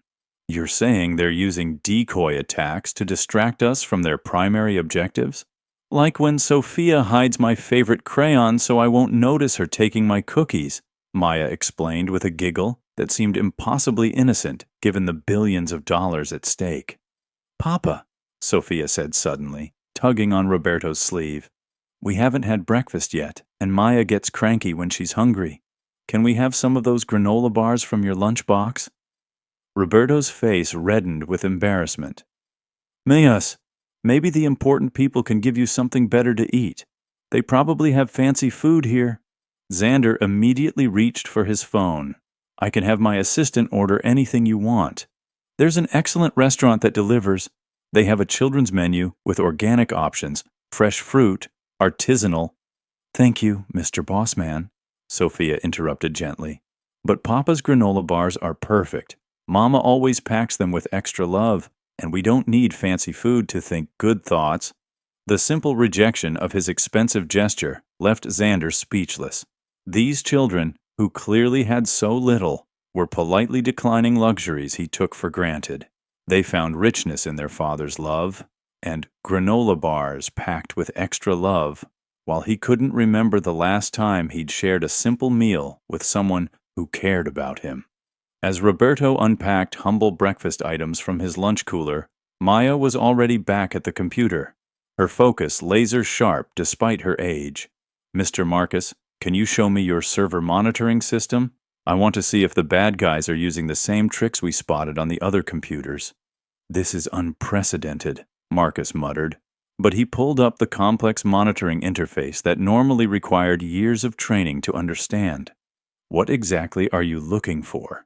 "You're saying they're using decoy attacks to distract us from their primary objectives? Like when Sophia hides my favorite crayon so I won't notice her taking my cookies," Maya explained with a giggle that seemed impossibly innocent given the billions of dollars at stake. "Papa," Sophia said suddenly, tugging on Roberto's sleeve, "we haven't had breakfast yet, and Maya gets cranky when she's hungry. Can we have some of those granola bars from your lunchbox?" Roberto's face reddened with embarrassment. "Mayas, maybe the important people can give you something better to eat. They probably have fancy food here." Xander immediately reached for his phone. "I can have my assistant order anything you want. There's an excellent restaurant that delivers. They have a children's menu with organic options, fresh fruit, artisanal." "Thank you, Mr. Bossman," Sophia interrupted gently. "But Papa's granola bars are perfect. Mama always packs them with extra love, and we don't need fancy food to think good thoughts." The simple rejection of his expensive gesture left Xander speechless. These children, who clearly had so little, were politely declining luxuries he took for granted. They found richness in their father's love, and granola bars packed with extra love, while he couldn't remember the last time he'd shared a simple meal with someone who cared about him. As Roberto unpacked humble breakfast items from his lunch cooler, Maya was already back at the computer, her focus laser-sharp despite her age. "Mr. Marcus, can you show me your server monitoring system? I want to see if the bad guys are using the same tricks we spotted on the other computers." "This is unprecedented," Marcus muttered, but he pulled up the complex monitoring interface that normally required years of training to understand. "What exactly are you looking for?"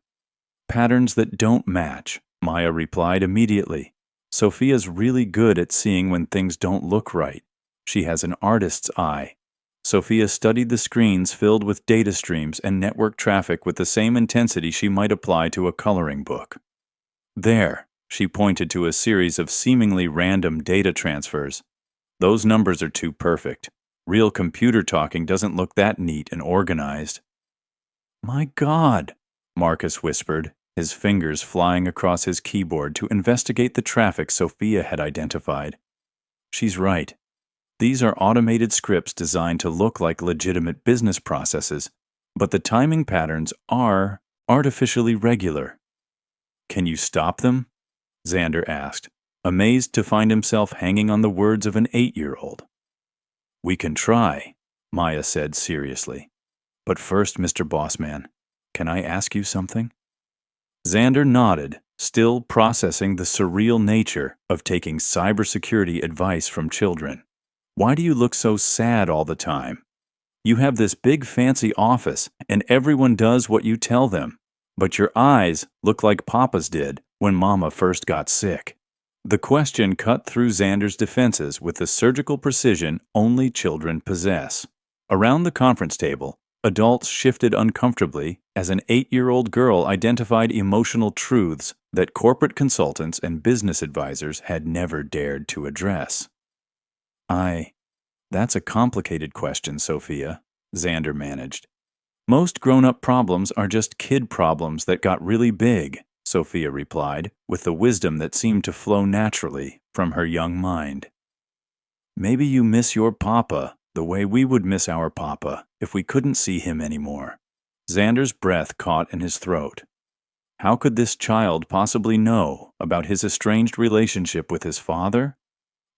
"Patterns that don't match," Maya replied immediately. "Sophia's really good at seeing when things don't look right. She has an artist's eye." Sophia studied the screens filled with data streams and network traffic with the same intensity she might apply to a coloring book. "There," she pointed to a series of seemingly random data transfers. "Those numbers are too perfect. Real computer talking doesn't look that neat and organized." "My God," Marcus whispered, his fingers flying across his keyboard to investigate the traffic Sophia had identified. "She's right. These are automated scripts designed to look like legitimate business processes, but the timing patterns are artificially regular." "Can you stop them?" Xander asked, amazed to find himself hanging on the words of an 8-year-old. "We can try," Maya said seriously. "But first, Mr. Bossman, can I ask you something?" Xander nodded, still processing the surreal nature of taking cybersecurity advice from children. "Why do you look so sad all the time? You have this big fancy office, and everyone does what you tell them, but your eyes look like Papa's did when Mama first got sick." The question cut through Xander's defenses with the surgical precision only children possess. Around the conference table, adults shifted uncomfortably as an 8-year-old girl identified emotional truths that corporate consultants and business advisors had never dared to address. That's a complicated question, Sophia," Xander managed. "Most grown-up problems are just kid problems that got really big. Sophia replied, with the wisdom that seemed to flow naturally from her young mind. Maybe you miss your papa the way we would miss our papa if we couldn't see him anymore. Xander's breath caught in his throat. How could this child possibly know about his estranged relationship with his father?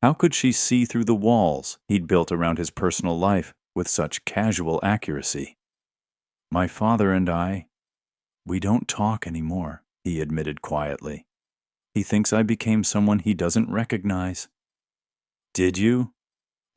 How could she see through the walls he'd built around his personal life with such casual accuracy? My father and we don't talk anymore, he admitted quietly. He thinks I became someone he doesn't recognize. Did you?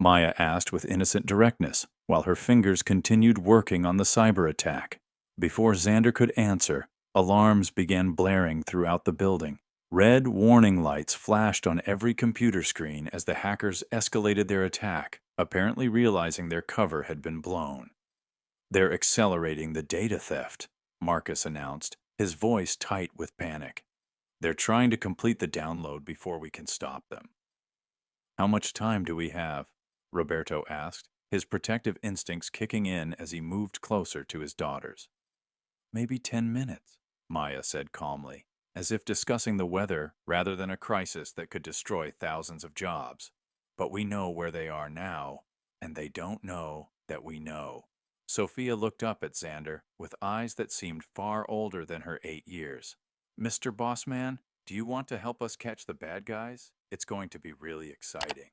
Maya asked with innocent directness, while her fingers continued working on the cyberattack. Before Xander could answer, alarms began blaring throughout the building. Red warning lights flashed on every computer screen as the hackers escalated their attack, apparently realizing their cover had been blown. They're accelerating the data theft, Marcus announced, his voice tight with panic. They're trying to complete the download before we can stop them. How much time do we have? Roberto asked, his protective instincts kicking in as he moved closer to his daughters. Maybe 10 minutes, Maya said calmly, as if discussing the weather rather than a crisis that could destroy thousands of jobs. But we know where they are now, and they don't know that we know. Sophia looked up at Xander with eyes that seemed far older than her 8 years. Mr. Bossman, do you want to help us catch the bad guys? It's going to be really exciting.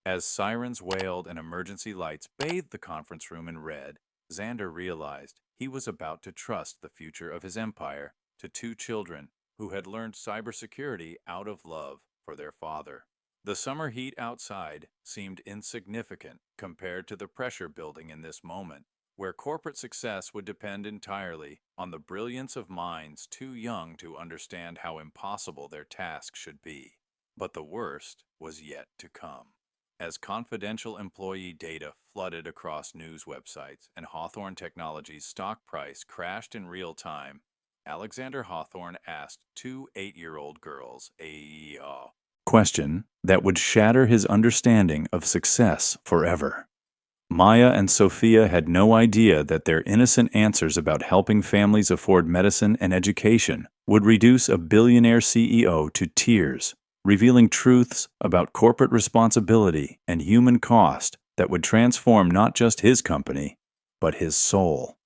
As sirens wailed and emergency lights bathed the conference room in red, Xander realized he was about to trust the future of his empire to 2 children who had learned cybersecurity out of love for their father. The summer heat outside seemed insignificant compared to the pressure building in this moment, where corporate success would depend entirely on the brilliance of minds too young to understand how impossible their task should be. But the worst was yet to come. As confidential employee data flooded across news websites and Hawthorne Technologies' stock price crashed in real time, Alexander Hawthorne asked 2 8-year-old girls a question that would shatter his understanding of success forever. Maya and Sophia had no idea that their innocent answers about helping families afford medicine and education would reduce a billionaire CEO to tears, revealing truths about corporate responsibility and human cost that would transform not just his company, but his soul.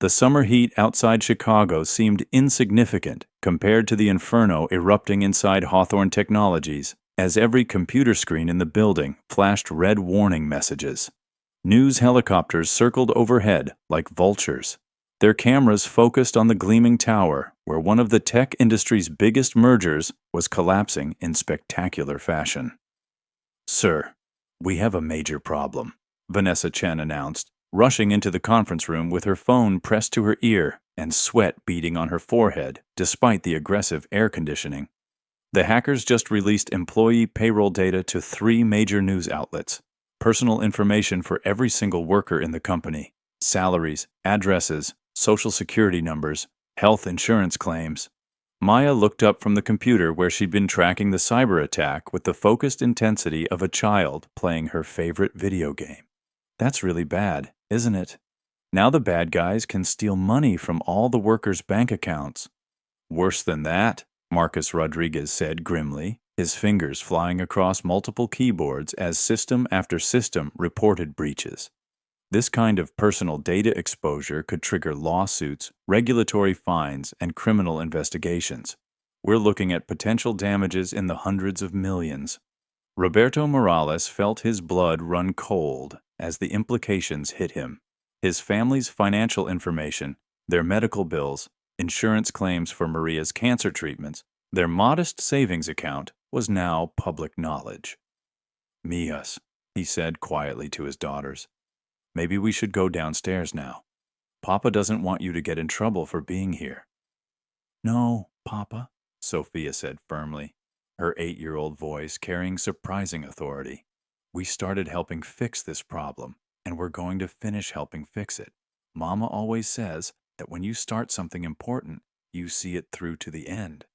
The summer heat outside Chicago seemed insignificant compared to the inferno erupting inside Hawthorne Technologies as every computer screen in the building flashed red warning messages. News helicopters circled overhead like vultures, their cameras focused on the gleaming tower where one of the tech industry's biggest mergers was collapsing in spectacular fashion. Sir, we have a major problem, Vanessa Chen announced, rushing into the conference room with her phone pressed to her ear and sweat beading on her forehead despite the aggressive air conditioning. The hackers just released employee payroll data to 3 major news outlets. Personal information for every single worker in the company, salaries, addresses, social security numbers, health insurance claims. Maya looked up from the computer where she'd been tracking the cyber attack with the focused intensity of a child playing her favorite video game. That's really bad, isn't it? Now the bad guys can steal money from all the workers' bank accounts. Worse than that, Marcus Rodriguez said grimly, his fingers flying across multiple keyboards as system after system reported breaches. This kind of personal data exposure could trigger lawsuits, regulatory fines, and criminal investigations. We're looking at potential damages in the hundreds of millions. Roberto Morales felt his blood run cold as the implications hit him. His family's financial information, their medical bills, insurance claims for Maria's cancer treatments, their modest savings account was now public knowledge. Mias, he said quietly to his daughters, maybe we should go downstairs now. Papa doesn't want you to get in trouble for being here. No, Papa, Sophia said firmly, her 8-year-old voice carrying surprising authority. We started helping fix this problem, and we're going to finish helping fix it. Mama always says that when you start something important, you see it through to the end.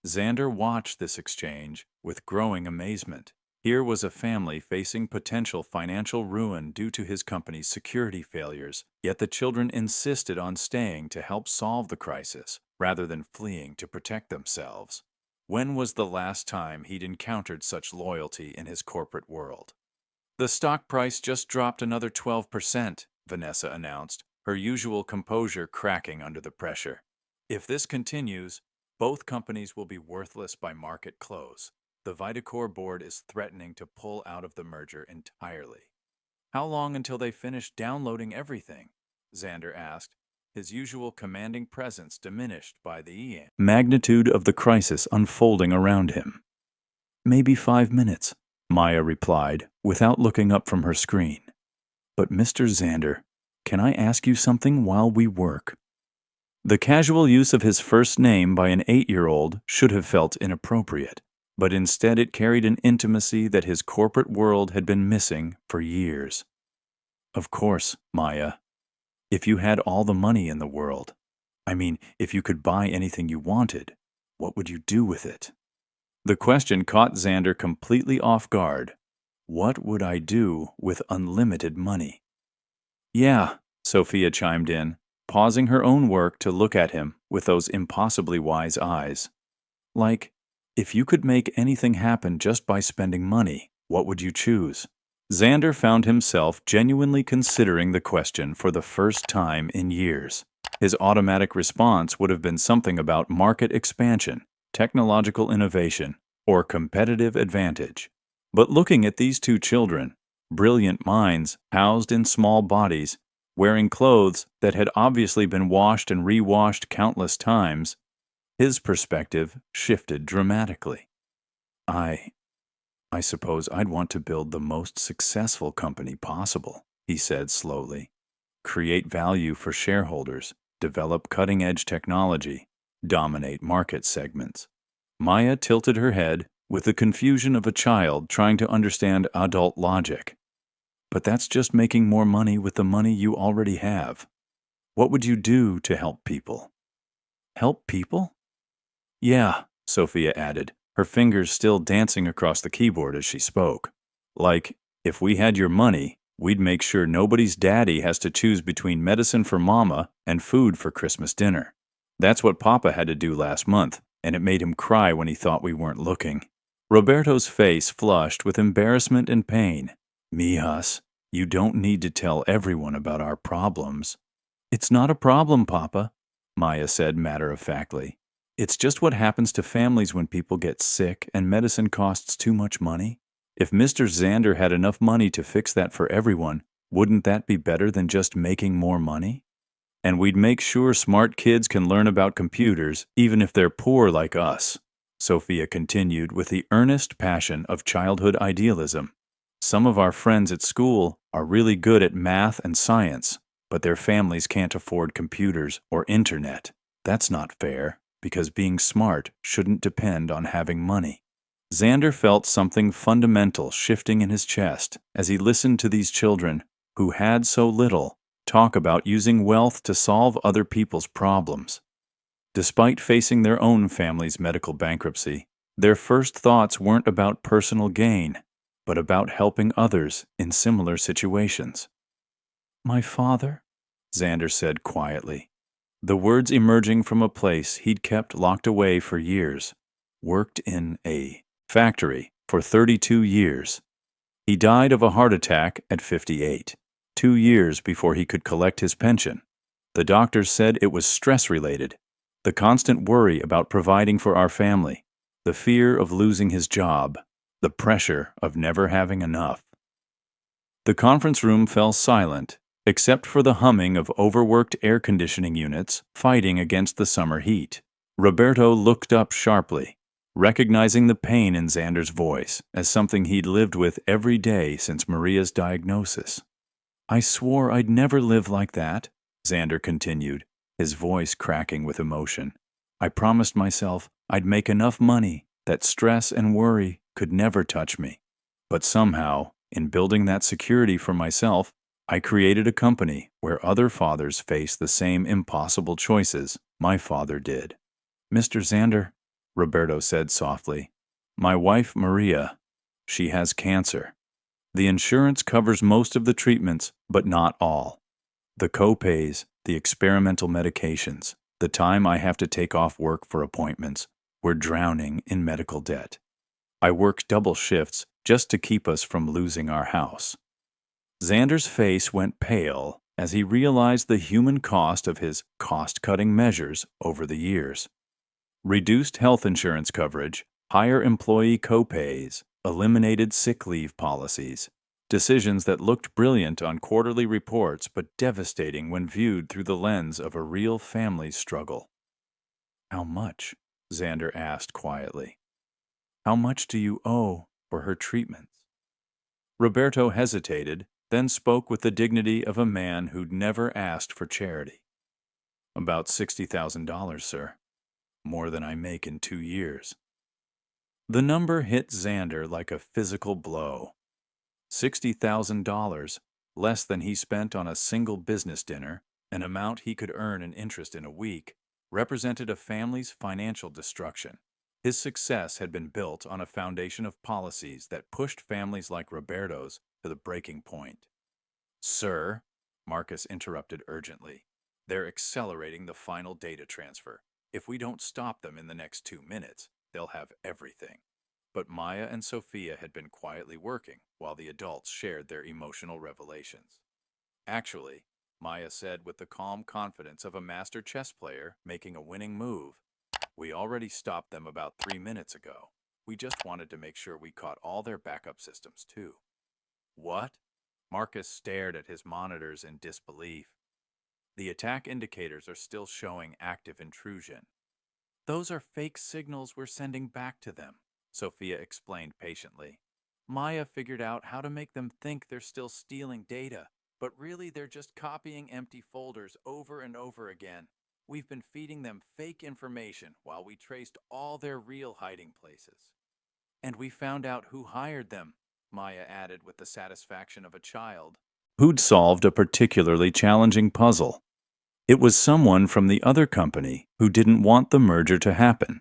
Xander watched this exchange with growing amazement. Here was a family facing potential financial ruin due to his company's security failures, yet the children insisted on staying to help solve the crisis, rather than fleeing to protect themselves. When was the last time he'd encountered such loyalty in his corporate world? The stock price just dropped another 12%, Vanessa announced, her usual composure cracking under the pressure. If this continues, both companies will be worthless by market close. The Vitacor board is threatening to pull out of the merger entirely. How long until they finish downloading everything? Xander asked, his usual commanding presence diminished by the magnitude of the crisis unfolding around him. Maybe 5 minutes, Maya replied, without looking up from her screen. But Mr. Xander, can I ask you something while we work? The casual use of his first name by an 8-year-old should have felt inappropriate, but instead it carried an intimacy that his corporate world had been missing for years. Of course, Maya. If you had all the money in the world, if you could buy anything you wanted, what would you do with it? The question caught Xander completely off guard. What would I do with unlimited money? Yeah, Sophia chimed in, pausing her own work to look at him with those impossibly wise eyes. Like, if you could make anything happen just by spending money, what would you choose? Xander found himself genuinely considering the question for the first time in years. His automatic response would have been something about market expansion, technological innovation, or competitive advantage. But looking at these two children, brilliant minds housed in small bodies, wearing clothes that had obviously been washed and re-washed countless times, his perspective shifted dramatically. I suppose I'd want to build the most successful company possible, he said slowly. Create value for shareholders, develop cutting-edge technology, dominate market segments. Maya tilted her head with the confusion of a child trying to understand adult logic. But that's just making more money with the money you already have. What would you do to help people? Help people? Yeah, Sophia added, her fingers still dancing across the keyboard as she spoke. Like, if we had your money, we'd make sure nobody's daddy has to choose between medicine for mama and food for Christmas dinner. That's what Papa had to do last month, and it made him cry when he thought we weren't looking. Roberto's face flushed with embarrassment and pain. Mijas, you don't need to tell everyone about our problems. It's not a problem, Papa, Maya said matter-of-factly. It's just what happens to families when people get sick and medicine costs too much money. If Mr. Xander had enough money to fix that for everyone, wouldn't that be better than just making more money? And we'd make sure smart kids can learn about computers even if they're poor like us, Sophia continued with the earnest passion of childhood idealism. Some of our friends at school are really good at math and science, but their families can't afford computers or internet. That's not fair, because being smart shouldn't depend on having money. Xander felt something fundamental shifting in his chest as he listened to these children, who had so little, talk about using wealth to solve other people's problems. Despite facing their own family's medical bankruptcy, their first thoughts weren't about personal gain, but about helping others in similar situations. My father, Xander said quietly, the words emerging from a place he'd kept locked away for years, worked in a factory for 32 years. He died of a heart attack at 58, 2 years before he could collect his pension. The doctors said it was stress-related, the constant worry about providing for our family, the fear of losing his job, the pressure of never having enough. The conference room fell silent, except for the humming of overworked air conditioning units fighting against the summer heat. Roberto looked up sharply, recognizing the pain in Xander's voice as something he'd lived with every day since Maria's diagnosis. I swore I'd never live like that, Xander continued, his voice cracking with emotion. I promised myself I'd make enough money that stress and worry could never touch me. But somehow, in building that security for myself, I created a company where other fathers face the same impossible choices my father did. Mr. Xander, Roberto said softly, my wife Maria, she has cancer. The insurance covers most of the treatments, but not all. The co-pays, the experimental medications, The time I have to take off work for appointments, we're drowning in medical debt. I work double shifts just to keep us from losing our house." Xander's face went pale as he realized the human cost of his cost-cutting measures over the years. Reduced health insurance coverage, higher employee co-pays, eliminated sick leave policies. Decisions that looked brilliant on quarterly reports but devastating when viewed through the lens of a real family's struggle. "How much?" Xander asked quietly. "How much do you owe for her treatments?" Roberto hesitated, then spoke with the dignity of a man who'd never asked for charity. "About $60,000, sir. More than I make in 2 years." The number hit Xander like a physical blow. $60,000, less than he spent on a single business dinner, an amount he could earn in interest in a week, represented a family's financial destruction. His success had been built on a foundation of policies that pushed families like Roberto's to the breaking point. "Sir," Marcus interrupted urgently, "they're accelerating the final data transfer. If we don't stop them in the next 2 minutes, they'll have everything." But Maya and Sophia had been quietly working while the adults shared their emotional revelations. "Actually," Maya said with the calm confidence of a master chess player making a winning move, "we already stopped them about 3 minutes ago. We just wanted to make sure we caught all their backup systems too." "What?" Marcus stared at his monitors in disbelief. "The attack indicators are still showing active intrusion." "Those are fake signals we're sending back to them," Sophia explained patiently. "Maya figured out how to make them think they're still stealing data, but really they're just copying empty folders over and over again. We've been feeding them fake information while we traced all their real hiding places." "And we found out who hired them," Maya added with the satisfaction of a child who'd solved a particularly challenging puzzle. "It was someone from the other company who didn't want the merger to happen.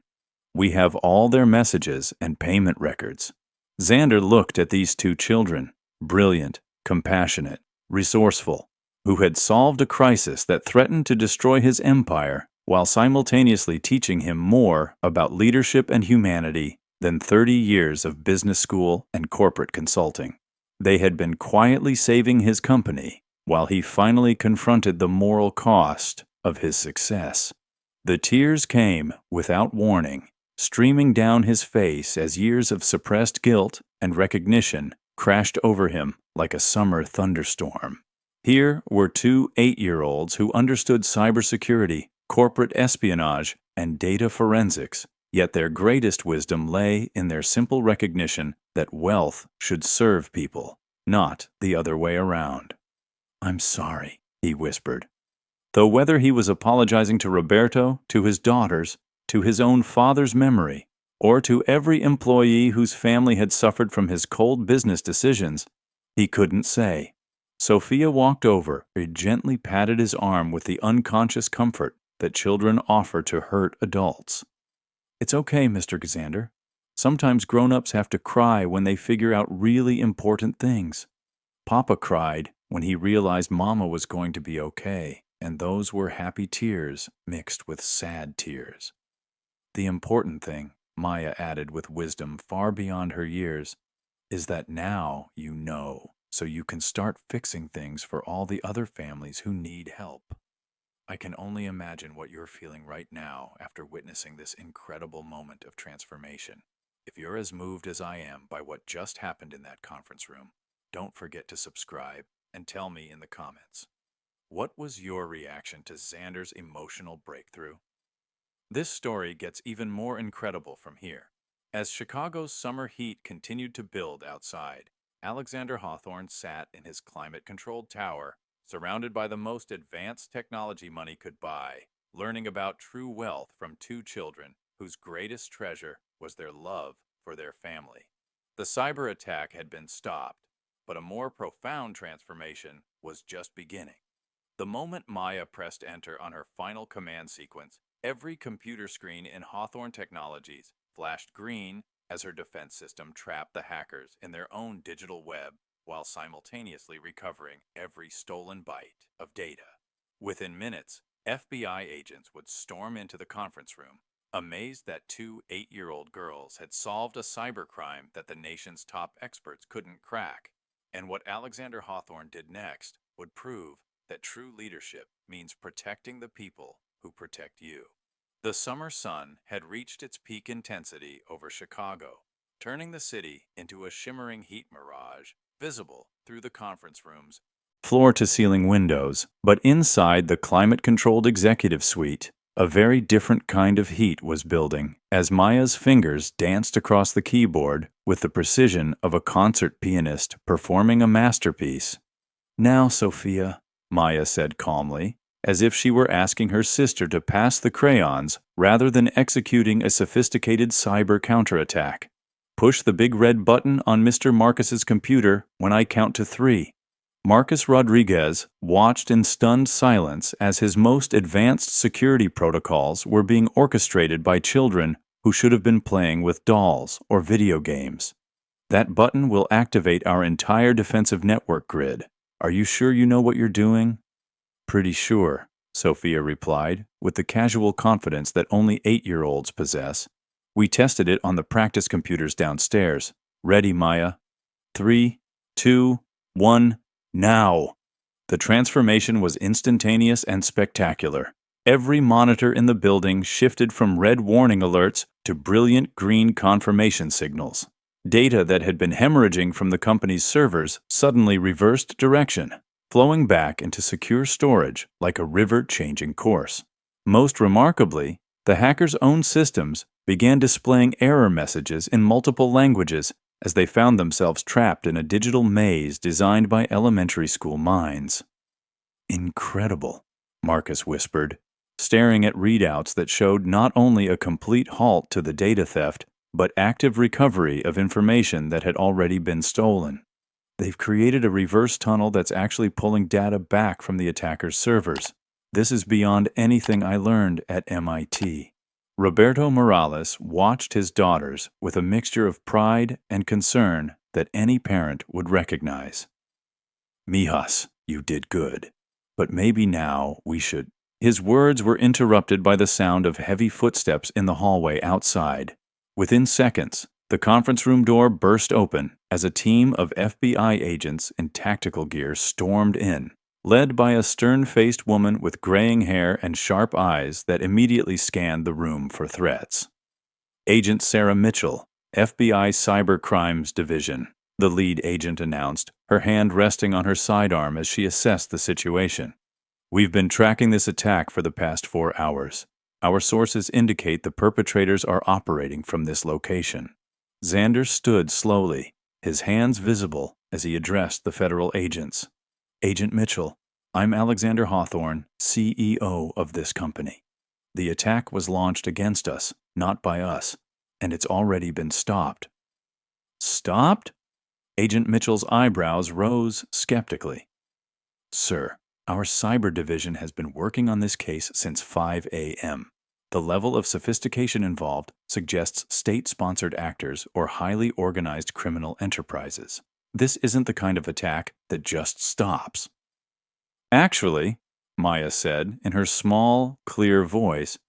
We have all their messages and payment records." Xander looked at these 2 children, brilliant, compassionate, resourceful, who had solved a crisis that threatened to destroy his empire while simultaneously teaching him more about leadership and humanity than 30 years of business school and corporate consulting. They had been quietly saving his company while he finally confronted the moral cost of his success. The tears came without warning, streaming down his face as years of suppressed guilt and recognition crashed over him like a summer thunderstorm. Here were 2 8-year-olds who understood cybersecurity, corporate espionage, and data forensics, yet their greatest wisdom lay in their simple recognition that wealth should serve people, not the other way around. "I'm sorry," he whispered. Though whether he was apologizing to Roberto, to his daughters, to his own father's memory, or to every employee whose family had suffered from his cold business decisions, he couldn't say. Sophia walked over and gently patted his arm with the unconscious comfort that children offer to hurt adults. "It's okay, Mr. Xander. Sometimes grown-ups have to cry when they figure out really important things. Papa cried when he realized Mama was going to be okay, and those were happy tears mixed with sad tears. The important thing," Maya added with wisdom far beyond her years, "is that now you know, so you can start fixing things for all the other families who need help." I can only imagine what you're feeling right now after witnessing this incredible moment of transformation. If you're as moved as I am by what just happened in that conference room, don't forget to subscribe and tell me in the comments. What was your reaction to Xander's emotional breakthrough? This story gets even more incredible from here. As Chicago's summer heat continued to build outside, Alexander Hawthorne sat in his climate-controlled tower, surrounded by the most advanced technology money could buy, learning about true wealth from 2 children whose greatest treasure was their love for their family. The cyber attack had been stopped, but a more profound transformation was just beginning. The moment Maya pressed enter on her final command sequence, every computer screen in Hawthorne Technologies flashed green as her defense system trapped the hackers in their own digital web while simultaneously recovering every stolen byte of data. Within minutes, FBI agents would storm into the conference room, amazed that two 8-year-old girls had solved a cybercrime that the nation's top experts couldn't crack. And what Alexander Hawthorne did next would prove that true leadership means protecting the people who protect you. The summer sun had reached its peak intensity over Chicago, turning the city into a shimmering heat mirage visible through the conference room's floor-to-ceiling windows. But inside the climate-controlled executive suite, a very different kind of heat was building as Maya's fingers danced across the keyboard with the precision of a concert pianist performing a masterpiece. "Now, Sophia," Maya said calmly, as if she were asking her sister to pass the crayons rather than executing a sophisticated cyber counterattack. "Push the big red button on Mr. Marcus's computer when I count to 3. Marcus Rodriguez watched in stunned silence as his most advanced security protocols were being orchestrated by children who should have been playing with dolls or video games. "That button will activate our entire defensive network grid. Are you sure you know what you're doing?" "Pretty sure," Sophia replied, with the casual confidence that only 8-year-olds possess. "We tested it on the practice computers downstairs. Ready, Maya? 3, 2, 1, now!" The transformation was instantaneous and spectacular. Every monitor in the building shifted from red warning alerts to brilliant green confirmation signals. Data that had been hemorrhaging from the company's servers suddenly reversed direction, flowing back into secure storage like a river changing course. Most remarkably, the hackers' own systems began displaying error messages in multiple languages as they found themselves trapped in a digital maze designed by elementary school minds. "Incredible," Marcus whispered, staring at readouts that showed not only a complete halt to the data theft, but active recovery of information that had already been stolen. "They've created a reverse tunnel that's actually pulling data back from the attackers' servers. This is beyond anything I learned at MIT. Roberto Morales watched his daughters with a mixture of pride and concern that any parent would recognize. "Mijas, you did good. But maybe now we should—" His words were interrupted by the sound of heavy footsteps in the hallway outside. Within seconds, the conference room door burst open as a team of FBI agents in tactical gear stormed in, led by a stern-faced woman with graying hair and sharp eyes that immediately scanned the room for threats. "Agent Sarah Mitchell, FBI Cyber Crimes Division," the lead agent announced, her hand resting on her sidearm as she assessed the situation. "We've been tracking this attack for the past 4 hours. Our sources indicate the perpetrators are operating from this location." Xander stood slowly, his hands visible as he addressed the federal agents. "Agent Mitchell, I'm Alexander Hawthorne, CEO of this company. The attack was launched against us, not by us, and it's already been stopped." "Stopped?" Agent Mitchell's eyebrows rose skeptically. "Sir, our cyber division has been working on this case since 5 a.m. The level of sophistication involved suggests state-sponsored actors or highly organized criminal enterprises. This isn't the kind of attack that just stops." "Actually," Maya said in her small, clear voice,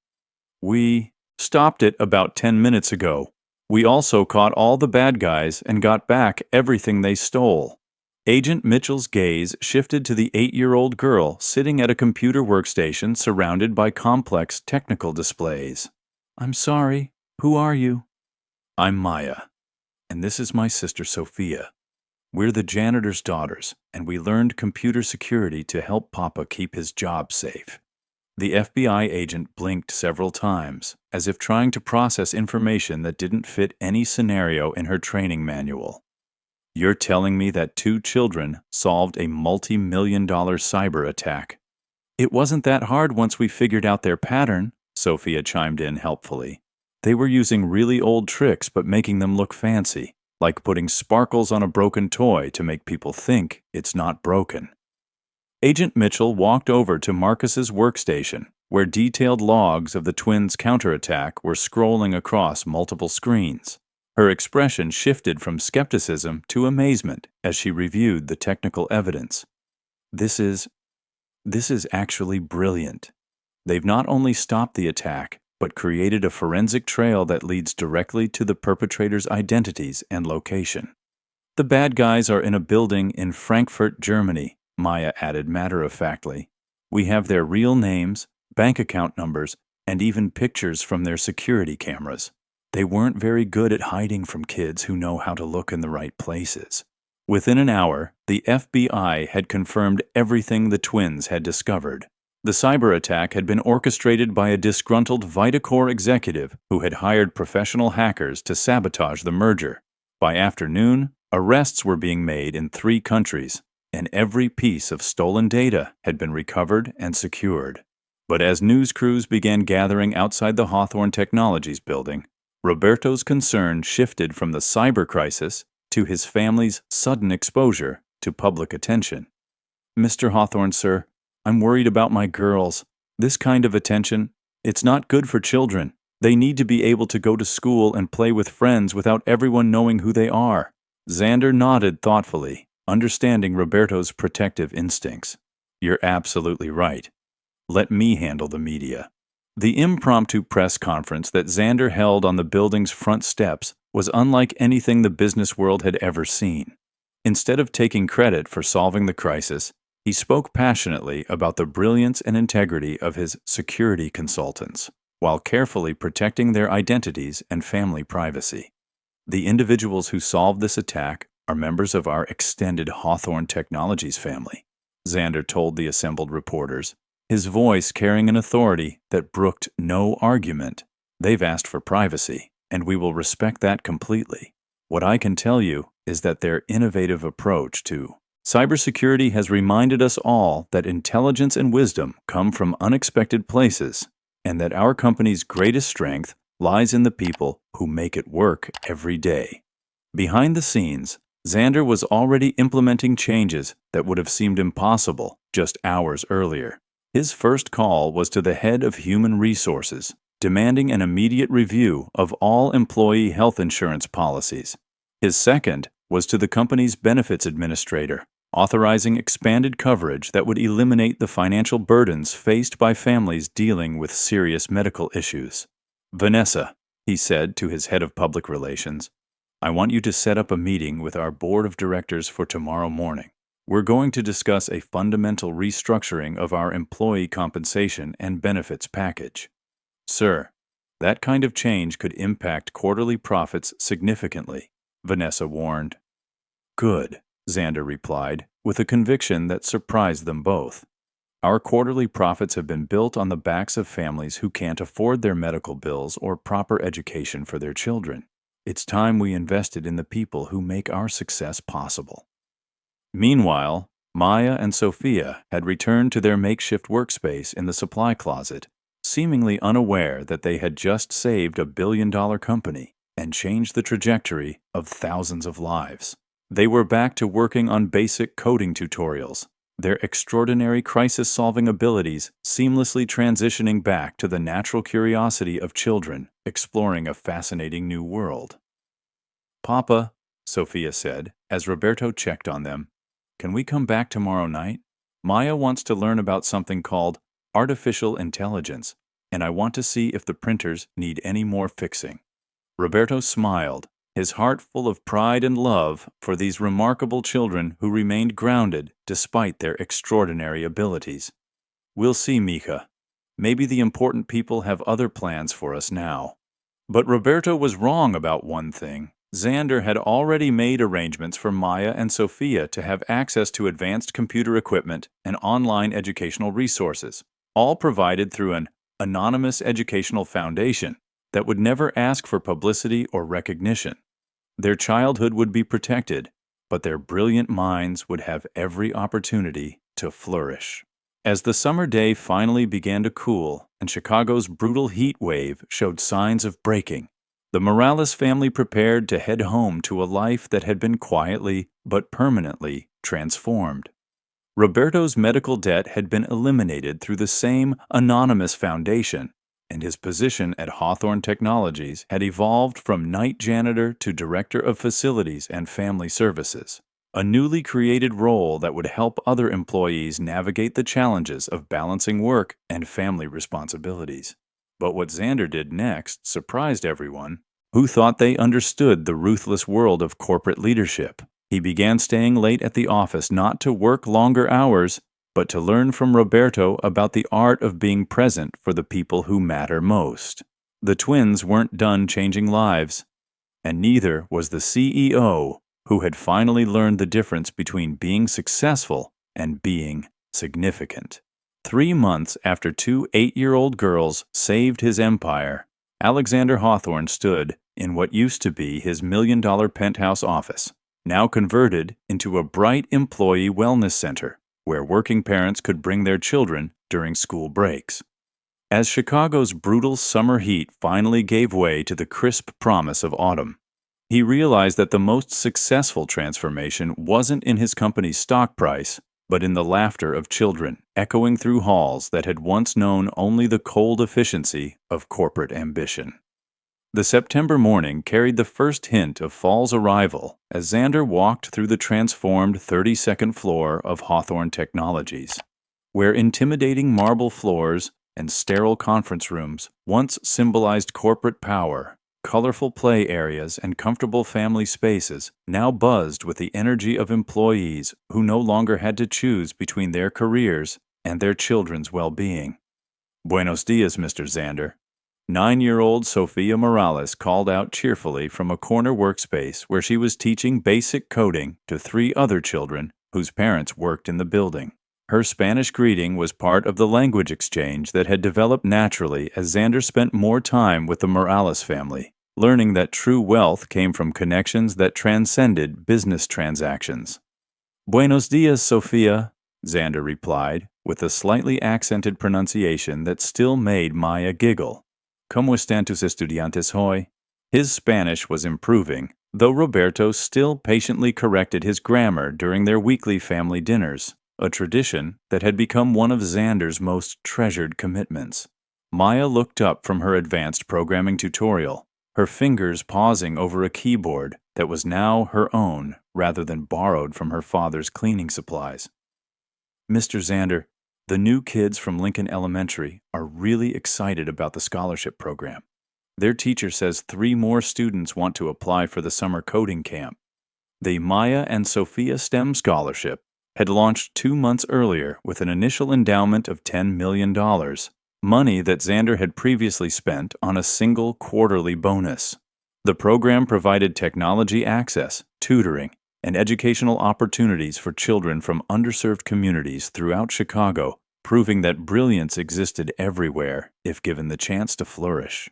"we stopped it about 10 minutes ago. We also caught all the bad guys and got back everything they stole." Agent Mitchell's gaze shifted to the 8-year-old girl sitting at a computer workstation surrounded by complex technical displays. "I'm sorry. Who are you?" "I'm Maya, and this is my sister Sophia. We're the janitor's daughters, and we learned computer security to help Papa keep his job safe." The FBI agent blinked several times, as if trying to process information that didn't fit any scenario in her training manual. "You're telling me that 2 children solved a multi-million-dollar cyber attack?" "It wasn't that hard once we figured out their pattern," Sophia chimed in helpfully. "They were using really old tricks but making them look fancy, like putting sparkles on a broken toy to make people think it's not broken." Agent Mitchell walked over to Marcus's workstation, where detailed logs of the twins' counterattack were scrolling across multiple screens. Her expression shifted from skepticism to amazement as she reviewed the technical evidence. This is actually brilliant. They've not only stopped the attack, but created a forensic trail that leads directly to the perpetrators' identities and location. The bad guys are in a building in Frankfurt, Germany, Maya added matter-of-factly. We have their real names, bank account numbers, and even pictures from their security cameras. They weren't very good at hiding from kids who know how to look in the right places. Within an hour, the FBI had confirmed everything the twins had discovered. The cyber attack had been orchestrated by a disgruntled Vitacore executive who had hired professional hackers to sabotage the merger. By afternoon, arrests were being made in 3 countries, and every piece of stolen data had been recovered and secured. But as news crews began gathering outside the Hawthorne Technologies building, Roberto's concern shifted from the cyber crisis to his family's sudden exposure to public attention. "Mr. Hawthorne, sir, I'm worried about my girls. This kind of attention, it's not good for children. They need to be able to go to school and play with friends without everyone knowing who they are." Xander nodded thoughtfully, understanding Roberto's protective instincts. "You're absolutely right. Let me handle the media." The impromptu press conference that Xander held on the building's front steps was unlike anything the business world had ever seen. Instead of taking credit for solving the crisis, he spoke passionately about the brilliance and integrity of his security consultants, while carefully protecting their identities and family privacy. "The individuals who solved this attack are members of our extended Hawthorne Technologies family," Xander told the assembled reporters, his voice carrying an authority that brooked no argument. "They've asked for privacy, and we will respect that completely. What I can tell you is that their innovative approach to cybersecurity has reminded us all that intelligence and wisdom come from unexpected places, and that our company's greatest strength lies in the people who make it work every day." Behind the scenes, Xander was already implementing changes that would have seemed impossible just hours earlier. His first call was to the head of human resources, demanding an immediate review of all employee health insurance policies. His second was to the company's benefits administrator, authorizing expanded coverage that would eliminate the financial burdens faced by families dealing with serious medical issues. "Vanessa," he said to his head of public relations, "I want you to set up a meeting with our board of directors for tomorrow morning. We're going to discuss a fundamental restructuring of our employee compensation and benefits package." "Sir, that kind of change could impact quarterly profits significantly," Vanessa warned. "Good," Xander replied, with a conviction that surprised them both. "Our quarterly profits have been built on the backs of families who can't afford their medical bills or proper education for their children. It's time we invested in the people who make our success possible." Meanwhile, Maya and Sophia had returned to their makeshift workspace in the supply closet, seemingly unaware that they had just saved a billion-dollar company and changed the trajectory of thousands of lives. They were back to working on basic coding tutorials, their extraordinary crisis-solving abilities seamlessly transitioning back to the natural curiosity of children exploring a fascinating new world. "Papa," Sophia said, as Roberto checked on them, "can we come back tomorrow night? Maya wants to learn about something called artificial intelligence, and I want to see if the printers need any more fixing." Roberto smiled, his heart full of pride and love for these remarkable children who remained grounded despite their extraordinary abilities. "We'll see, Mika. Maybe the important people have other plans for us now." But Roberto was wrong about one thing. Xander had already made arrangements for Maya and Sophia to have access to advanced computer equipment and online educational resources, all provided through an anonymous educational foundation that would never ask for publicity or recognition. Their childhood would be protected, but their brilliant minds would have every opportunity to flourish. As the summer day finally began to cool and Chicago's brutal heat wave showed signs of breaking, the Morales family prepared to head home to a life that had been quietly but permanently transformed. Roberto's medical debt had been eliminated through the same anonymous foundation, and his position at Hawthorne Technologies had evolved from night janitor to director of facilities and family services. a newly created role that would help other employees navigate the challenges of balancing work and family responsibilities. But what Xander did next surprised everyone, who thought they understood the ruthless world of corporate leadership. He began staying late at the office not to work longer hours, but to learn from Roberto about the art of being present for the people who matter most. The twins weren't done changing lives, and neither was the CEO, who had finally learned the difference between being successful and being significant. 3 months after 2 8-year-old girls saved his empire, Alexander Hawthorne stood in what used to be his million-dollar penthouse office, now converted into a bright employee wellness center where working parents could bring their children during school breaks. As Chicago's brutal summer heat finally gave way to the crisp promise of autumn, he realized that the most successful transformation wasn't in his company's stock price, but in the laughter of children echoing through halls that had once known only the cold efficiency of corporate ambition. The September morning carried the first hint of fall's arrival as Xander walked through the transformed 32nd floor of Hawthorne Technologies, where intimidating marble floors and sterile conference rooms once symbolized corporate power. Colorful play areas and comfortable family spaces now buzzed with the energy of employees who no longer had to choose between their careers and their children's well-being. "Buenos dias, Mr. Xander." 9-year-old Sofia Morales called out cheerfully from a corner workspace where she was teaching basic coding to 3 other children whose parents worked in the building. Her Spanish greeting was part of the language exchange that had developed naturally as Xander spent more time with the Morales family, learning that true wealth came from connections that transcended business transactions. "Buenos dias, Sofia," Xander replied, with a slightly accented pronunciation that still made Maya giggle. "¿Cómo están tus estudiantes hoy?" His Spanish was improving, though Roberto still patiently corrected his grammar during their weekly family dinners, a tradition that had become one of Xander's most treasured commitments. Maya looked up from her advanced programming tutorial, her fingers pausing over a keyboard that was now her own rather than borrowed from her father's cleaning supplies. "Mr. Xander, the new kids from Lincoln Elementary are really excited about the scholarship program. Their teacher says 3 more students want to apply for the summer coding camp. The Maya and Sophia STEM Scholarship had launched 2 months earlier with an initial endowment of $10 million, money that Xander had previously spent on a single quarterly bonus. The program provided technology access, tutoring, and educational opportunities for children from underserved communities throughout Chicago, proving that brilliance existed everywhere if given the chance to flourish.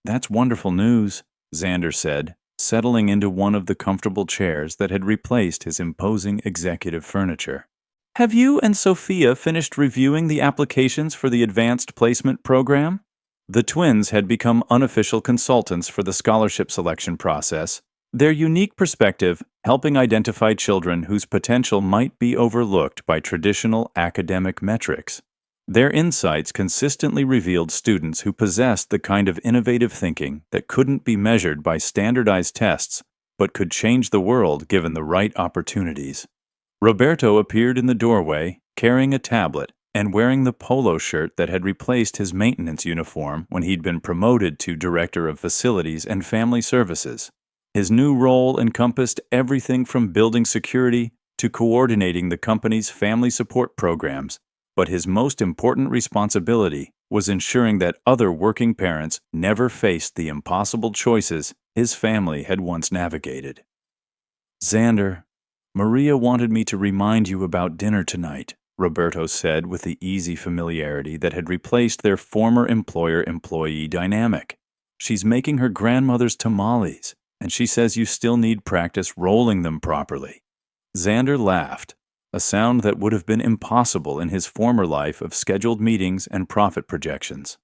"That's wonderful news," Xander said, settling into one of the comfortable chairs that had replaced his imposing executive furniture. "Have you and Sophia finished reviewing the applications for the advanced placement program?" The twins had become unofficial consultants for the scholarship selection process, their unique perspective helping identify children whose potential might be overlooked by traditional academic metrics. Their insights consistently revealed students who possessed the kind of innovative thinking that couldn't be measured by standardized tests, but could change the world given the right opportunities. Roberto appeared in the doorway, carrying a tablet and wearing the polo shirt that had replaced his maintenance uniform when he'd been promoted to Director of Facilities and Family Services. His new role encompassed everything from building security to coordinating the company's family support programs, but his most important responsibility was ensuring that other working parents never faced the impossible choices his family had once navigated. "Xander, Maria wanted me to remind you about dinner tonight," Roberto said with the easy familiarity that had replaced their former employer-employee dynamic. "She's making her grandmother's tamales, and she says you still need practice rolling them properly." Xander laughed, a sound that would have been impossible in his former life of scheduled meetings and profit projections.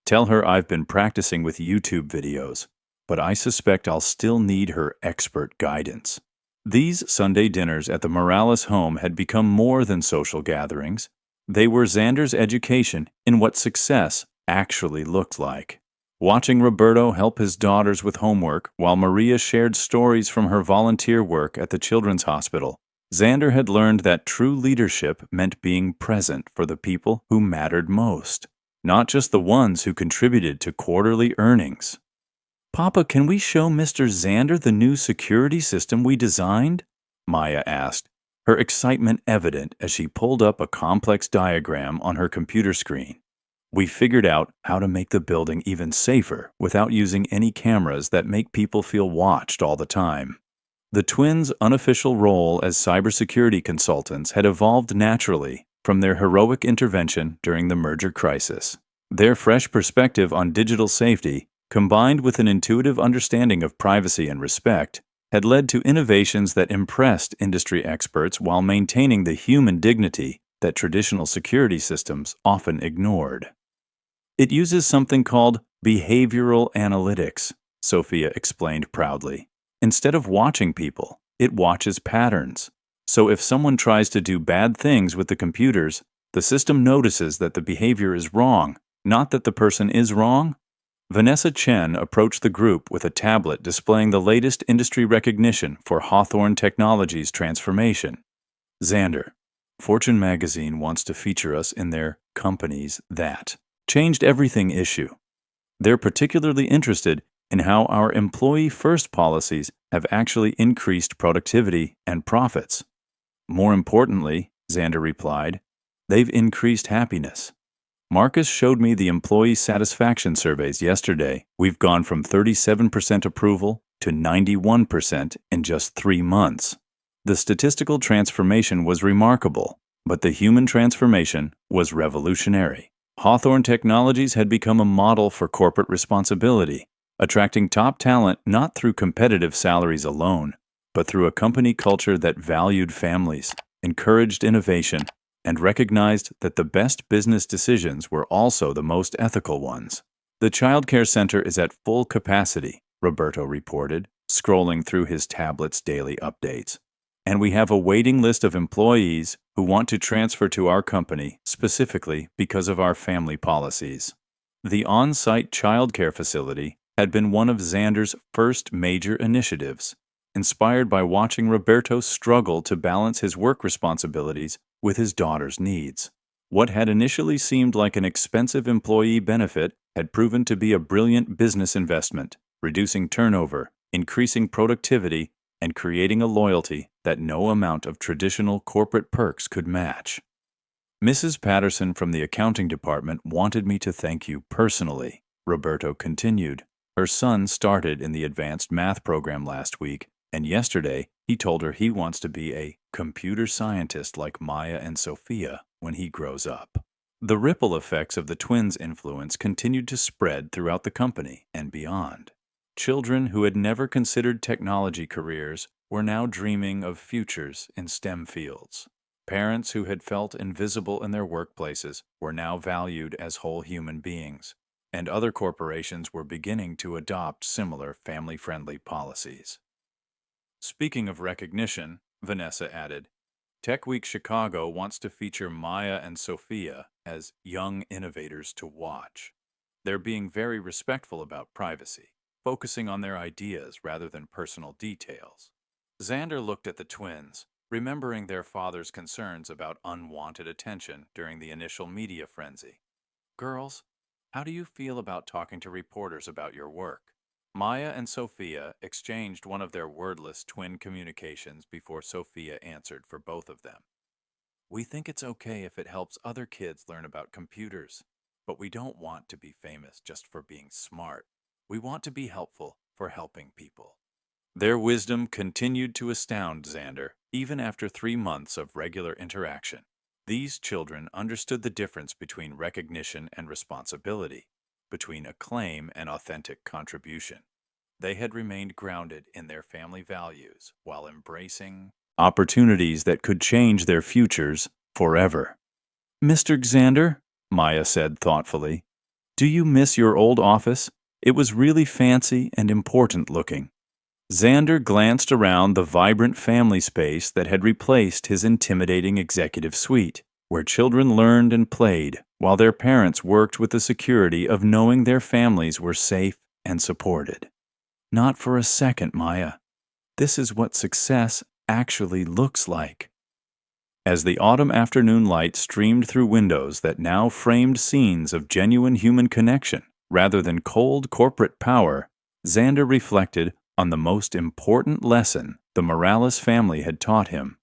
"Tell her I've been practicing with YouTube videos, but I suspect I'll still need her expert guidance." These Sunday dinners at the Morales home had become more than social gatherings. They were Xander's education in what success actually looked like. Watching Roberto help his daughters with homework while Maria shared stories from her volunteer work at the Children's Hospital Xander had learned that true leadership meant being present for the people who mattered most, not just the ones who contributed to quarterly earnings. "Papa, can we show Mr. Xander the new security system we designed?" Maya asked, her excitement evident as she pulled up a complex diagram on her computer screen. "We figured out how to make the building even safer without using any cameras that make people feel watched all the time." The twins' unofficial role as cybersecurity consultants had evolved naturally from their heroic intervention during the merger crisis. Their fresh perspective on digital safety, combined with an intuitive understanding of privacy and respect, had led to innovations that impressed industry experts while maintaining the human dignity that traditional security systems often ignored. "It uses something called behavioral analytics," Sophia explained proudly. "Instead of watching people, it watches patterns. So if someone tries to do bad things with the computers, the system notices that the behavior is wrong, not that the person is wrong." Vanessa Chen approached the group with a tablet displaying the latest industry recognition for Hawthorne Technologies' transformation. "Xander, Fortune magazine wants to feature us in their Companies That Changed Everything issue. They're particularly interested in how our employee-first policies have actually increased productivity and profits. More importantly," Xander replied, "they've increased happiness. Marcus showed me the employee satisfaction surveys yesterday. We've gone from 37% approval to 91% in just 3 months. The statistical transformation was remarkable, but the human transformation was revolutionary. Hawthorne Technologies had become a model for corporate responsibility, attracting top talent not through competitive salaries alone, but through a company culture that valued families, encouraged innovation, and recognized that the best business decisions were also the most ethical ones. The childcare center is at full capacity," Roberto reported, scrolling through his tablet's daily updates. "And we have a waiting list of employees who want to transfer to our company specifically because of our family policies." The on-site childcare facility had been one of Xander's first major initiatives, inspired by watching Roberto struggle to balance his work responsibilities with his daughter's needs. What had initially seemed like an expensive employee benefit had proven to be a brilliant business investment, reducing turnover, increasing productivity, and creating a loyalty that no amount of traditional corporate perks could match. "Mrs. Patterson from the accounting department wanted me to thank you personally," Roberto continued. "Her son started in the advanced math program last week, and yesterday he told her he wants to be a computer scientist like Maya and Sophia when he grows up." The ripple effects of the twins' influence continued to spread throughout the company and beyond. Children who had never considered technology careers were now dreaming of futures in STEM fields. Parents who had felt invisible in their workplaces were now valued as whole human beings, and other corporations were beginning to adopt similar family-friendly policies. "Speaking of recognition," Vanessa added, "Tech Week Chicago wants to feature Maya and Sophia as young innovators to watch. They're being very respectful about privacy, focusing on their ideas rather than personal details." Xander looked at the twins, remembering their father's concerns about unwanted attention during the initial media frenzy. "Girls, how do you feel about talking to reporters about your work?" Maya and Sophia exchanged one of their wordless twin communications before Sophia answered for both of them. "We think it's okay if it helps other kids learn about computers, but we don't want to be famous just for being smart. We want to be helpful for helping people." Their wisdom continued to astound Xander, even after 3 months of regular interaction. These children understood the difference between recognition and responsibility, between acclaim and authentic contribution. They had remained grounded in their family values while embracing opportunities that could change their futures forever. "Mr. Xander," Maya said thoughtfully, "do you miss your old office? It was really fancy and important looking." Xander glanced around the vibrant family space that had replaced his intimidating executive suite, where children learned and played while their parents worked with the security of knowing their families were safe and supported. "Not for a second, Maya. This is what success actually looks like. As the autumn afternoon light streamed through windows that now framed scenes of genuine human connection rather than cold corporate power, Xander reflected on the most important lesson the Morales family had taught him.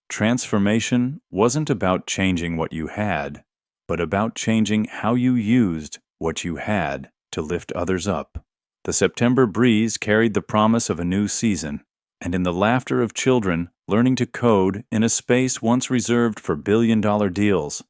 Transformation wasn't about changing what you had, but about changing how you used what you had to lift others up. The September breeze carried the promise of a new season, and in the laughter of children learning to code in a space once reserved for billion-dollar deals,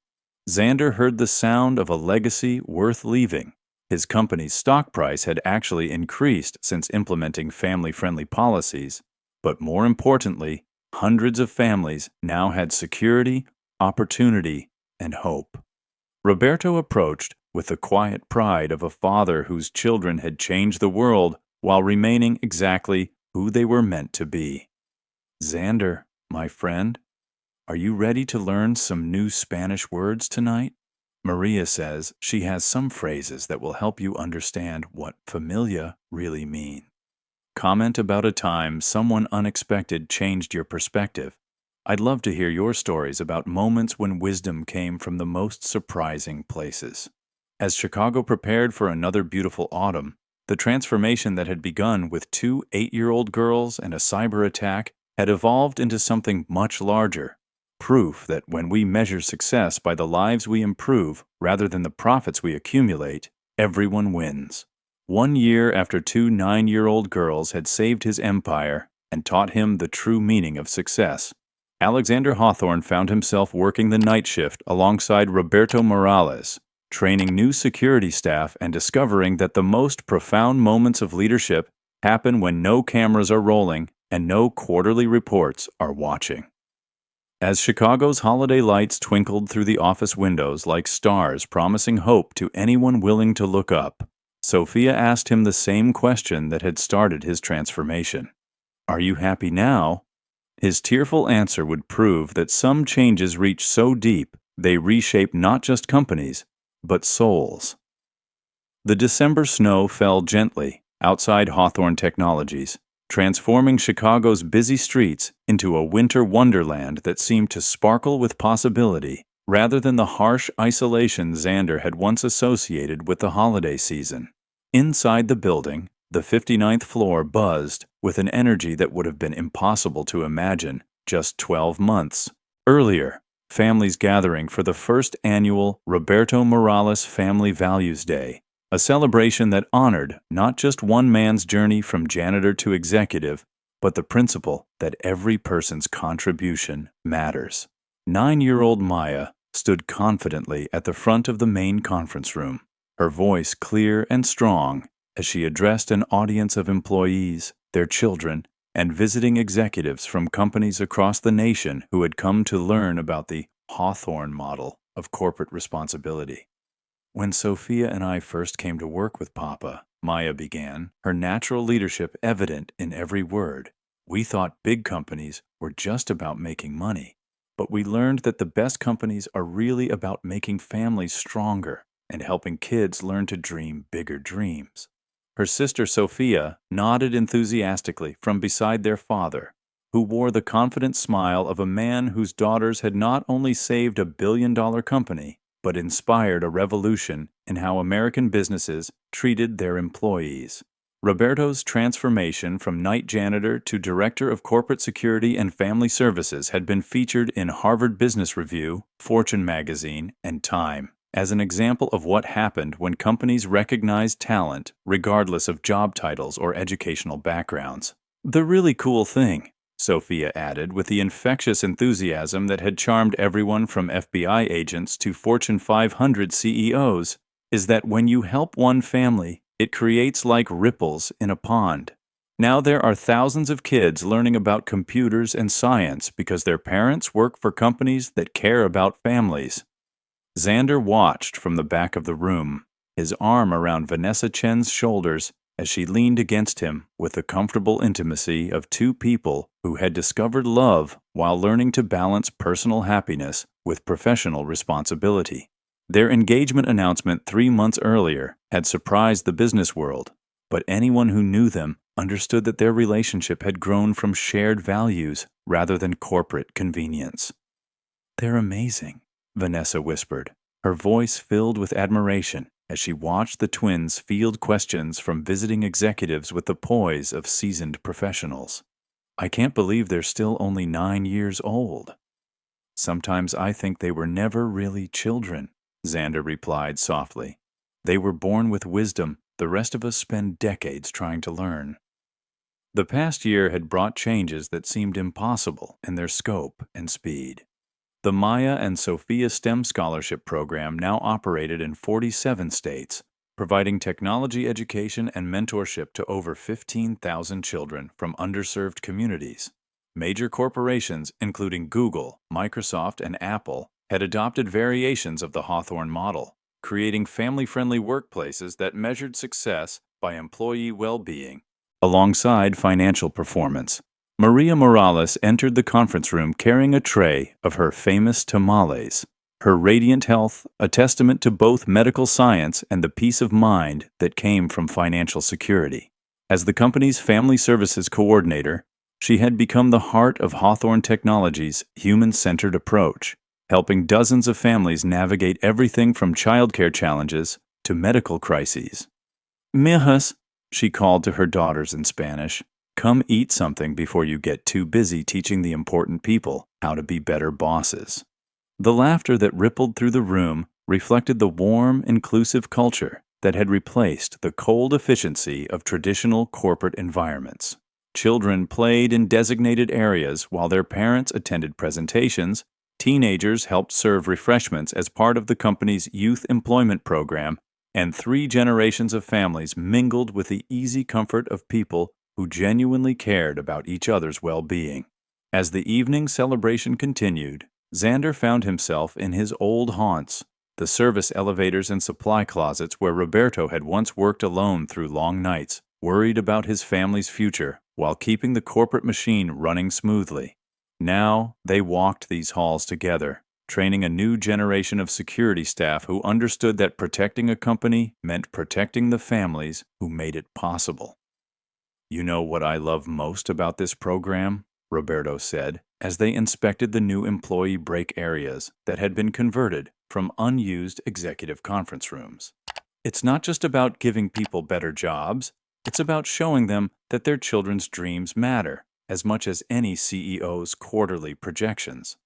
Xander heard the sound of a legacy worth leaving. His company's stock price had actually increased since implementing family-friendly policies, but more importantly, hundreds of families now had security, opportunity, and hope. Roberto approached with the quiet pride of a father whose children had changed the world while remaining exactly who they were meant to be. Xander, my friend, are you ready to learn some new Spanish words tonight? Maria says she has some phrases that will help you understand what familia really mean. Comment about a time someone unexpected changed your perspective. I'd love to hear your stories about moments when wisdom came from the most surprising places. As Chicago prepared for another beautiful autumn, the transformation that had begun with 2 8-year-old girls and a cyber attack had evolved into something much larger. Proof that when we measure success by the lives we improve rather than the profits we accumulate, everyone wins. 1 year after 2 9-year-old girls had saved his empire and taught him the true meaning of success, Alexander Hawthorne found himself working the night shift alongside Roberto Morales, training new security staff and discovering that the most profound moments of leadership happen when no cameras are rolling and no quarterly reports are watching. As Chicago's holiday lights twinkled through the office windows like stars promising hope to anyone willing to look up, Sophia asked him the same question that had started his transformation. "Are you happy now?" His tearful answer would prove that some changes reach so deep they reshape not just companies, but souls. The December snow fell gently outside Hawthorne Technologies, transforming Chicago's busy streets into a winter wonderland that seemed to sparkle with possibility rather than the harsh isolation Xander had once associated with the holiday season. Inside the building, the 59th floor buzzed with an energy that would have been impossible to imagine just 12 months earlier. Families gathering for the first annual Roberto Morales Family Values Day, a celebration that honored not just one man's journey from janitor to executive, but the principle that every person's contribution matters. 9-year-old Maya stood confidently at the front of the main conference room, her voice clear and strong as she addressed an audience of employees, their children, and visiting executives from companies across the nation who had come to learn about the Hawthorne model of corporate responsibility. "When Sophia and I first came to work with Papa," Maya began, her natural leadership evident in every word, "we thought big companies were just about making money. But we learned that the best companies are really about making families stronger and helping kids learn to dream bigger dreams." Her sister Sophia nodded enthusiastically from beside their father, who wore the confident smile of a man whose daughters had not only saved a billion-dollar company, but inspired a revolution in how American businesses treated their employees. Roberto's transformation from night janitor to director of corporate security and family services had been featured in Harvard Business Review, Fortune magazine, and Time as an example of what happened when companies recognized talent regardless of job titles or educational backgrounds. "The really cool thing," Sophia added with the infectious enthusiasm that had charmed everyone from FBI agents to Fortune 500 CEOs, "is that when you help one family, it creates like ripples in a pond. Now there are thousands of kids learning about computers and science because their parents work for companies that care about families." Xander watched from the back of the room, his arm around Vanessa Chen's shoulders as she leaned against him with the comfortable intimacy of two people who had discovered love while learning to balance personal happiness with professional responsibility. Their engagement announcement 3 months earlier had surprised the business world, but anyone who knew them understood that their relationship had grown from shared values rather than corporate convenience. "They're amazing," Vanessa whispered, her voice filled with admiration as she watched the twins field questions from visiting executives with the poise of seasoned professionals. "I can't believe they're still only 9 years old." "Sometimes I think they were never really children," Xander replied softly. "They were born with wisdom the rest of us spend decades trying to learn." The past year had brought changes that seemed impossible in their scope and speed. The Maya and Sophia STEM Scholarship Program now operated in 47 states, providing technology education and mentorship to over 15,000 children from underserved communities. Major corporations, including Google, Microsoft, and Apple, had adopted variations of the Hawthorne model, creating family-friendly workplaces that measured success by employee well-being alongside financial performance. Maria Morales entered the conference room carrying a tray of her famous tamales, her radiant health a testament to both medical science and the peace of mind that came from financial security. As the company's family services coordinator, she had become the heart of Hawthorne Technologies' human-centered approach, helping dozens of families navigate everything from childcare challenges to medical crises. "Mijas," she called to her daughters in Spanish, "come eat something before you get too busy teaching the important people how to be better bosses." The laughter that rippled through the room reflected the warm, inclusive culture that had replaced the cold efficiency of traditional corporate environments. Children played in designated areas while their parents attended presentations. Teenagers helped serve refreshments as part of the company's youth employment program, and 3 generations of families mingled with the easy comfort of people who genuinely cared about each other's well-being. As the evening celebration continued, Xander found himself in his old haunts, the service elevators and supply closets where Roberto had once worked alone through long nights, worried about his family's future while keeping the corporate machine running smoothly. Now they walked these halls together, training a new generation of security staff who understood that protecting a company meant protecting the families who made it possible. "You know what I love most about this program?" Roberto said, as they inspected the new employee break areas that had been converted from unused executive conference rooms. "It's not just about giving people better jobs, it's about showing them that their children's dreams matter as much as any CEO's quarterly projections."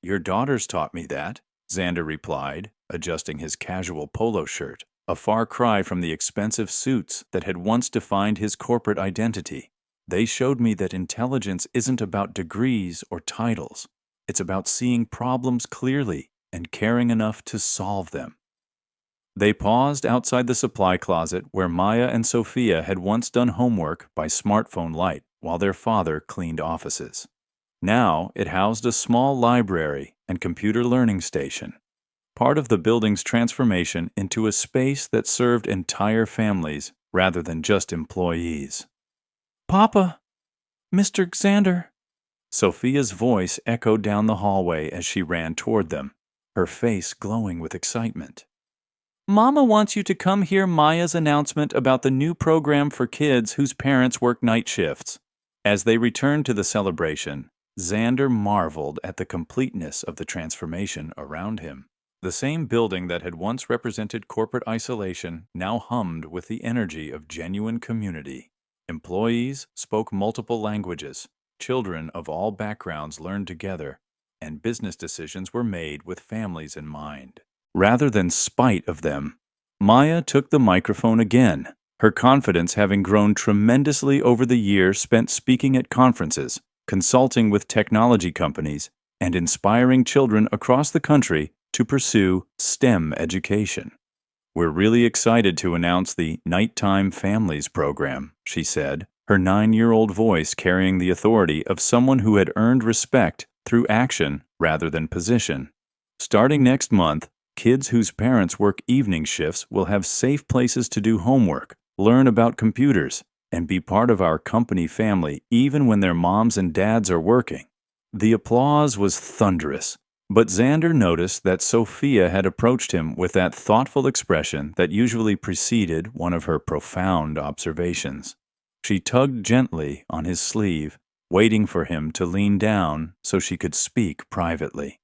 "Your daughters taught me that," Xander replied, adjusting his casual polo shirt, a far cry from the expensive suits that had once defined his corporate identity. "They showed me that intelligence isn't about degrees or titles. It's about seeing problems clearly and caring enough to solve them." They paused outside the supply closet where Maya and Sophia had once done homework by smartphone light while their father cleaned offices. Now it housed a small library and computer learning station, part of the building's transformation into a space that served entire families rather than just employees. "Papa! Mr. Xander!" Sophia's voice echoed down the hallway as she ran toward them, her face glowing with excitement. "Mama wants you to come hear Maya's announcement about the new program for kids whose parents work night shifts." As they returned to the celebration, Xander marveled at the completeness of the transformation around him. The same building that had once represented corporate isolation now hummed with the energy of genuine community. Employees spoke multiple languages, children of all backgrounds learned together, and business decisions were made with families in mind, rather than spite of them. Maya took the microphone again, her confidence having grown tremendously over the year spent speaking at conferences, consulting with technology companies, and inspiring children across the country to pursue STEM education. "We're really excited to announce the Nighttime Families program," she said, her 9-year-old voice carrying the authority of someone who had earned respect through action rather than position. "Starting next month, kids whose parents work evening shifts will have safe places to do homework, learn about computers, and be part of our company family even when their moms and dads are working." The applause was thunderous, but Xander noticed that Sophia had approached him with that thoughtful expression that usually preceded one of her profound observations. She tugged gently on his sleeve, waiting for him to lean down so she could speak privately.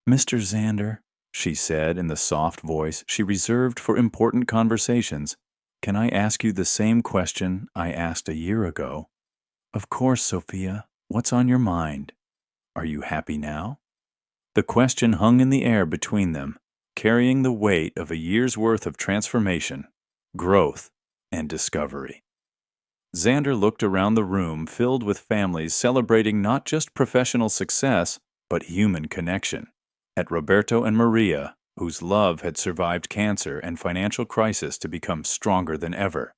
"Mr. Xander," she said in the soft voice she reserved for important conversations, "can I ask you the same question I asked a year ago?" "Of course, Sophia. What's on your mind? Are you happy now?" The question hung in the air between them, carrying the weight of a year's worth of transformation, growth, and discovery. Xander looked around the room filled with families celebrating not just professional success, but human connection. At Roberto and Maria, whose love had survived cancer and financial crisis to become stronger than ever.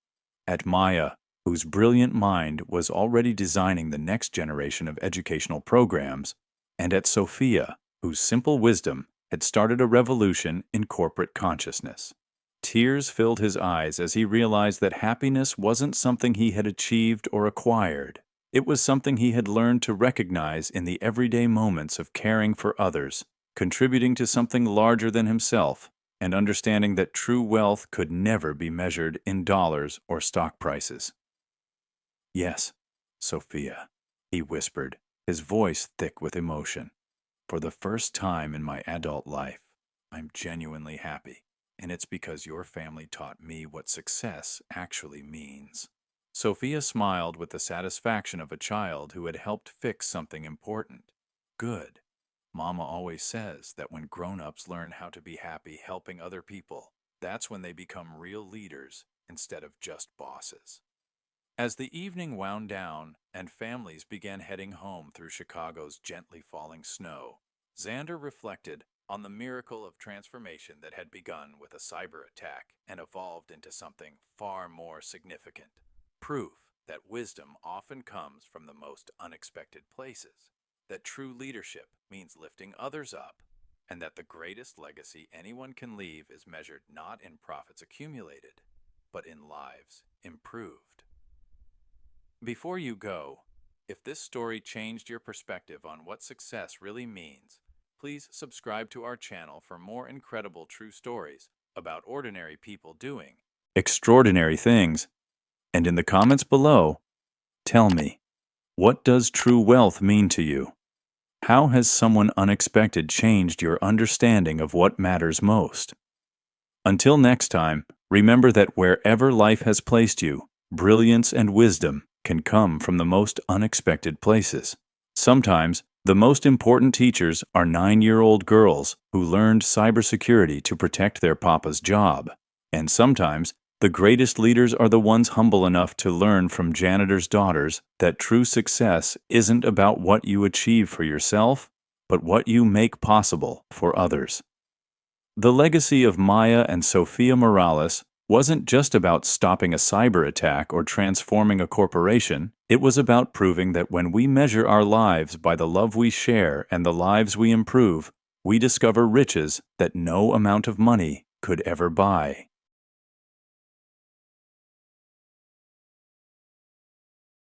At Maya, whose brilliant mind was already designing the next generation of educational programs. And at Sophia, whose simple wisdom had started a revolution in corporate consciousness. Tears filled his eyes as he realized that happiness wasn't something he had achieved or acquired. It was something he had learned to recognize in the everyday moments of caring for others, contributing to something larger than himself, and understanding that true wealth could never be measured in dollars or stock prices. "Yes, Sophia," he whispered, his voice thick with emotion. "For the first time in my adult life, I'm genuinely happy, and it's because your family taught me what success actually means." Sophia smiled with the satisfaction of a child who had helped fix something important. "Good. Mama always says that when grown-ups learn how to be happy helping other people, that's when they become real leaders instead of just bosses." As the evening wound down and families began heading home through Chicago's gently falling snow, Xander reflected on the miracle of transformation that had begun with a cyber attack and evolved into something far more significant. Proof that wisdom often comes from the most unexpected places, that true leadership means lifting others up, and that the greatest legacy anyone can leave is measured not in profits accumulated, but in lives improved. Before you go, if this story changed your perspective on what success really means, please subscribe to our channel for more incredible true stories about ordinary people doing extraordinary things. And in the comments below, tell me, what does true wealth mean to you? How has someone unexpected changed your understanding of what matters most? Until next time, remember that wherever life has placed you, brilliance and wisdom can come from the most unexpected places. Sometimes, the most important teachers are 9-year-old girls who learned cybersecurity to protect their papa's job. And sometimes, the greatest leaders are the ones humble enough to learn from janitors' daughters that true success isn't about what you achieve for yourself, but what you make possible for others. The legacy of Maya and Sophia Morales wasn't just about stopping a cyber attack or transforming a corporation. It was about proving that when we measure our lives by the love we share and the lives we improve, we discover riches that no amount of money could ever buy.